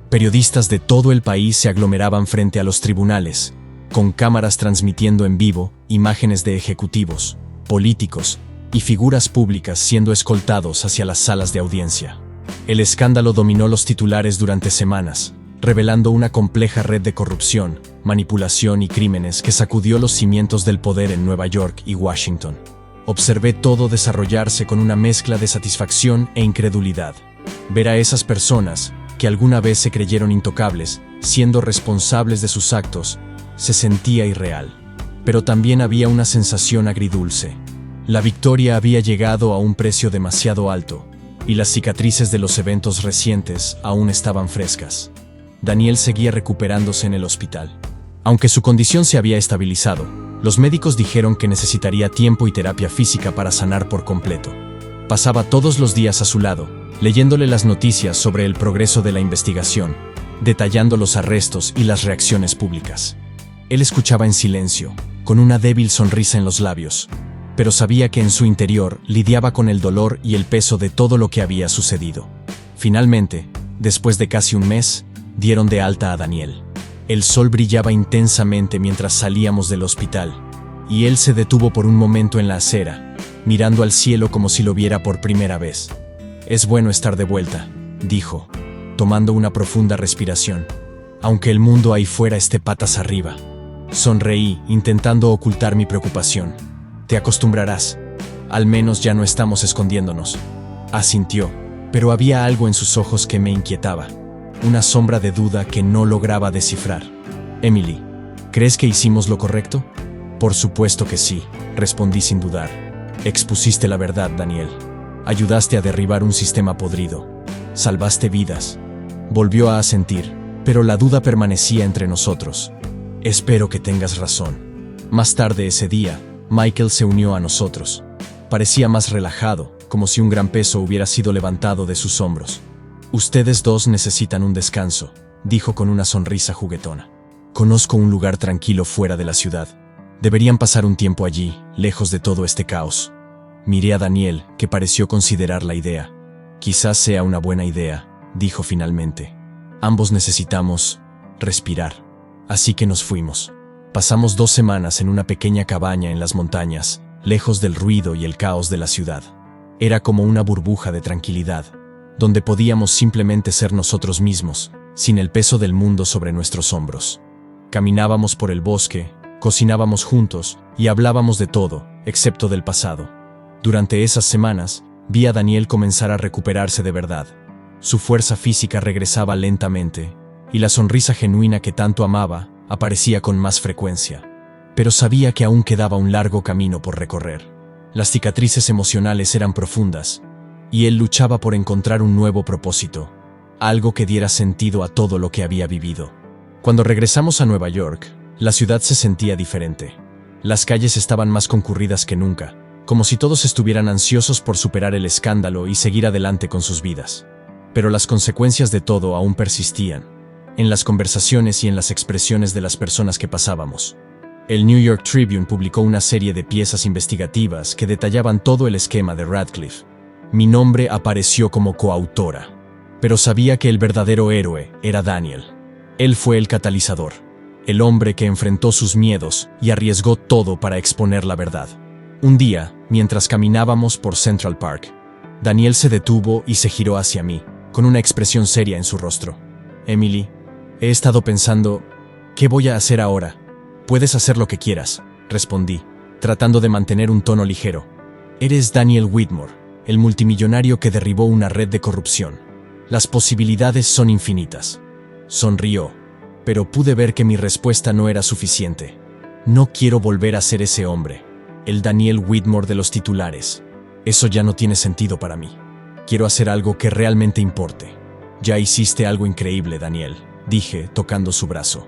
Periodistas de todo el país se aglomeraban frente a los tribunales, con cámaras transmitiendo en vivo imágenes de ejecutivos, políticos y figuras públicas siendo escoltados hacia las salas de audiencia. El escándalo dominó los titulares durante semanas, revelando una compleja red de corrupción, manipulación y crímenes que sacudió los cimientos del poder en Nueva York y Washington. Observé todo desarrollarse con una mezcla de satisfacción e incredulidad. Ver a esas personas, que alguna vez se creyeron intocables, siendo responsables de sus actos, se sentía irreal. Pero también había una sensación agridulce. La victoria había llegado a un precio demasiado alto, y las cicatrices de los eventos recientes aún estaban frescas. Daniel seguía recuperándose en el hospital. Aunque su condición se había estabilizado, los médicos dijeron que necesitaría tiempo y terapia física para sanar por completo. Pasaba todos los días a su lado, leyéndole las noticias sobre el progreso de la investigación, detallando los arrestos y las reacciones públicas. Él escuchaba en silencio, con una débil sonrisa en los labios, pero sabía que en su interior lidiaba con el dolor y el peso de todo lo que había sucedido. Finalmente, después de casi un mes, dieron de alta a Daniel. El sol brillaba intensamente mientras salíamos del hospital, y él se detuvo por un momento en la acera, mirando al cielo como si lo viera por primera vez. «Es bueno estar de vuelta», dijo, tomando una profunda respiración, «aunque el mundo ahí fuera esté patas arriba». Sonreí, intentando ocultar mi preocupación. «Te acostumbrarás. Al menos ya no estamos escondiéndonos». Asintió, pero había algo en sus ojos que me inquietaba. Una sombra de duda que no lograba descifrar. «Emily, ¿crees que hicimos lo correcto?» «Por supuesto que sí», respondí sin dudar. «Expusiste la verdad, Daniel. Ayudaste a derribar un sistema podrido. Salvaste vidas». Volvió a asentir, pero la duda permanecía entre nosotros. «Espero que tengas razón». Más tarde ese día, Michael se unió a nosotros. Parecía más relajado, como si un gran peso hubiera sido levantado de sus hombros. «Ustedes dos necesitan un descanso», dijo con una sonrisa juguetona. «Conozco un lugar tranquilo fuera de la ciudad. Deberían pasar un tiempo allí, lejos de todo este caos». Miré a Daniel, que pareció considerar la idea. «Quizás sea una buena idea», dijo finalmente. «Ambos necesitamos respirar». Así que nos fuimos. Pasamos 2 semanas en una pequeña cabaña en las montañas, lejos del ruido y el caos de la ciudad. Era como una burbuja de tranquilidad, donde podíamos simplemente ser nosotros mismos, sin el peso del mundo sobre nuestros hombros. Caminábamos por el bosque, cocinábamos juntos y hablábamos de todo, excepto del pasado. Durante esas semanas, vi a Daniel comenzar a recuperarse de verdad. Su fuerza física regresaba lentamente, y la sonrisa genuina que tanto amaba aparecía con más frecuencia. Pero sabía que aún quedaba un largo camino por recorrer. Las cicatrices emocionales eran profundas, y él luchaba por encontrar un nuevo propósito, algo que diera sentido a todo lo que había vivido. Cuando regresamos a Nueva York, la ciudad se sentía diferente. Las calles estaban más concurridas que nunca, como si todos estuvieran ansiosos por superar el escándalo y seguir adelante con sus vidas. Pero las consecuencias de todo aún persistían, en las conversaciones y en las expresiones de las personas que pasábamos. El New York Tribune publicó una serie de piezas investigativas que detallaban todo el esquema de Radcliffe. Mi nombre apareció como coautora, pero sabía que el verdadero héroe era Daniel. Él fue el catalizador, el hombre que enfrentó sus miedos y arriesgó todo para exponer la verdad. Un día, mientras caminábamos por Central Park, Daniel se detuvo y se giró hacia mí, con una expresión seria en su rostro. «Emily, he estado pensando, ¿qué voy a hacer ahora?» «Puedes hacer lo que quieras», respondí, tratando de mantener un tono ligero. «Eres Daniel Whitmore, el multimillonario que derribó una red de corrupción. Las posibilidades son infinitas». Sonrió, pero pude ver que mi respuesta no era suficiente. «No quiero volver a ser ese hombre, el Daniel Whitmore de los titulares. Eso ya no tiene sentido para mí. Quiero hacer algo que realmente importe». «Ya hiciste algo increíble, Daniel», dije, tocando su brazo.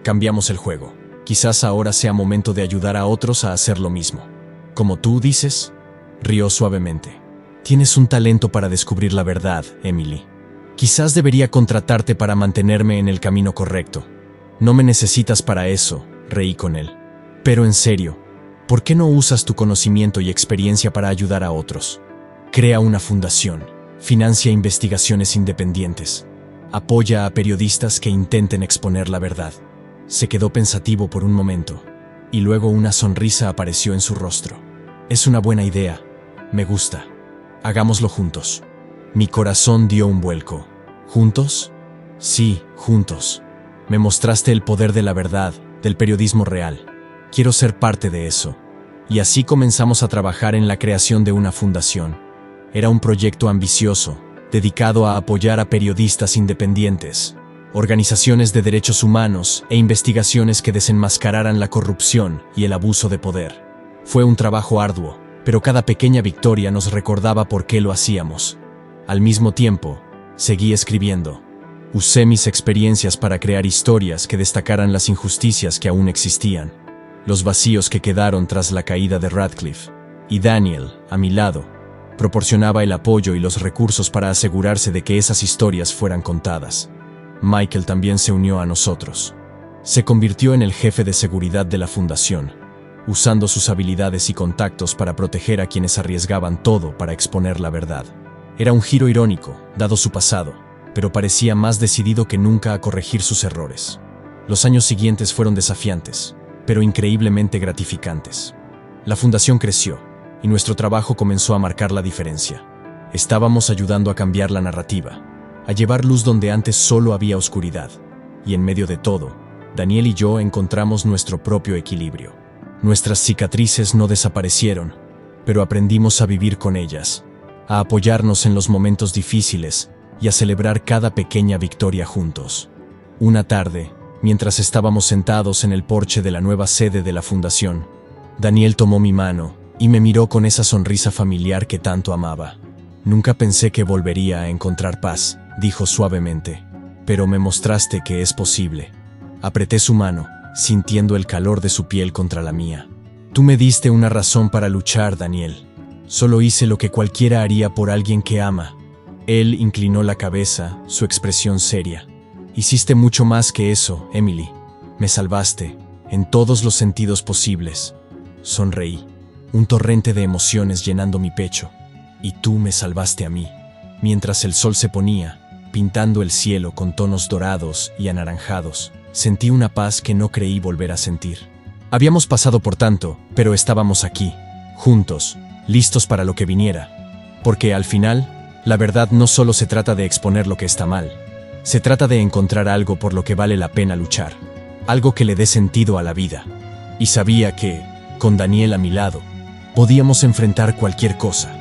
«Cambiamos el juego. Quizás ahora sea momento de ayudar a otros a hacer lo mismo. Como tú dices, rió suavemente. Tienes un talento para descubrir la verdad, Emily. Quizás debería contratarte para mantenerme en el camino correcto. No me necesitas para eso, reí con él. Pero en serio, ¿por qué no usas tu conocimiento y experiencia para ayudar a otros? Crea una fundación, financia investigaciones independientes, apoya a periodistas que intenten exponer la verdad. Se quedó pensativo por un momento, y luego una sonrisa apareció en su rostro. Es una buena idea, me gusta. Hagámoslo juntos. Mi corazón dio un vuelco. ¿Juntos? Sí, juntos. Me mostraste el poder de la verdad, del periodismo real. Quiero ser parte de eso. Y así comenzamos a trabajar en la creación de una fundación. Era un proyecto ambicioso, dedicado a apoyar a periodistas independientes, organizaciones de derechos humanos e investigaciones que desenmascararan la corrupción y el abuso de poder. Fue un trabajo arduo, pero cada pequeña victoria nos recordaba por qué lo hacíamos. Al mismo tiempo, seguí escribiendo. Usé mis experiencias para crear historias que destacaran las injusticias que aún existían, los vacíos que quedaron tras la caída de Radcliffe. Y Daniel, a mi lado, proporcionaba el apoyo y los recursos para asegurarse de que esas historias fueran contadas. Michael también se unió a nosotros. Se convirtió en el jefe de seguridad de la fundación, usando sus habilidades y contactos para proteger a quienes arriesgaban todo para exponer la verdad. Era un giro irónico, dado su pasado, pero parecía más decidido que nunca a corregir sus errores. Los años siguientes fueron desafiantes, pero increíblemente gratificantes. La fundación creció, y nuestro trabajo comenzó a marcar la diferencia. Estábamos ayudando a cambiar la narrativa, a llevar luz donde antes solo había oscuridad. Y en medio de todo, Daniel y yo encontramos nuestro propio equilibrio. Nuestras cicatrices no desaparecieron, pero aprendimos a vivir con ellas, a apoyarnos en los momentos difíciles y a celebrar cada pequeña victoria juntos. Una tarde, mientras estábamos sentados en el porche de la nueva sede de la fundación, Daniel tomó mi mano y me miró con esa sonrisa familiar que tanto amaba. Nunca pensé que volvería a encontrar paz, dijo suavemente, pero me mostraste que es posible. Apreté su mano, sintiendo el calor de su piel contra la mía. Tú me diste una razón para luchar, Daniel. Solo hice lo que cualquiera haría por alguien que ama. Él inclinó la cabeza, su expresión seria. Hiciste mucho más que eso, Emily. Me salvaste, en todos los sentidos posibles. Sonreí, un torrente de emociones llenando mi pecho. Y tú me salvaste a mí. Mientras el sol se ponía, pintando el cielo con tonos dorados y anaranjados, sentí una paz que no creí volver a sentir. Habíamos pasado por tanto, pero estábamos aquí, juntos, listos para lo que viniera. Porque al final, la verdad no solo se trata de exponer lo que está mal, se trata de encontrar algo por lo que vale la pena luchar, algo que le dé sentido a la vida. Y sabía que, con Daniel a mi lado, podíamos enfrentar cualquier cosa.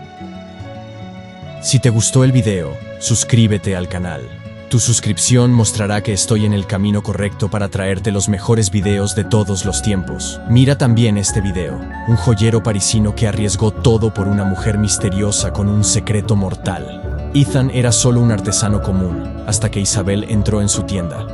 Si te gustó el video, suscríbete al canal. Tu suscripción mostrará que estoy en el camino correcto para traerte los mejores videos de todos los tiempos. Mira también este video, un joyero parisino que arriesgó todo por una mujer misteriosa con un secreto mortal. Ethan era solo un artesano común, hasta que Isabel entró en su tienda.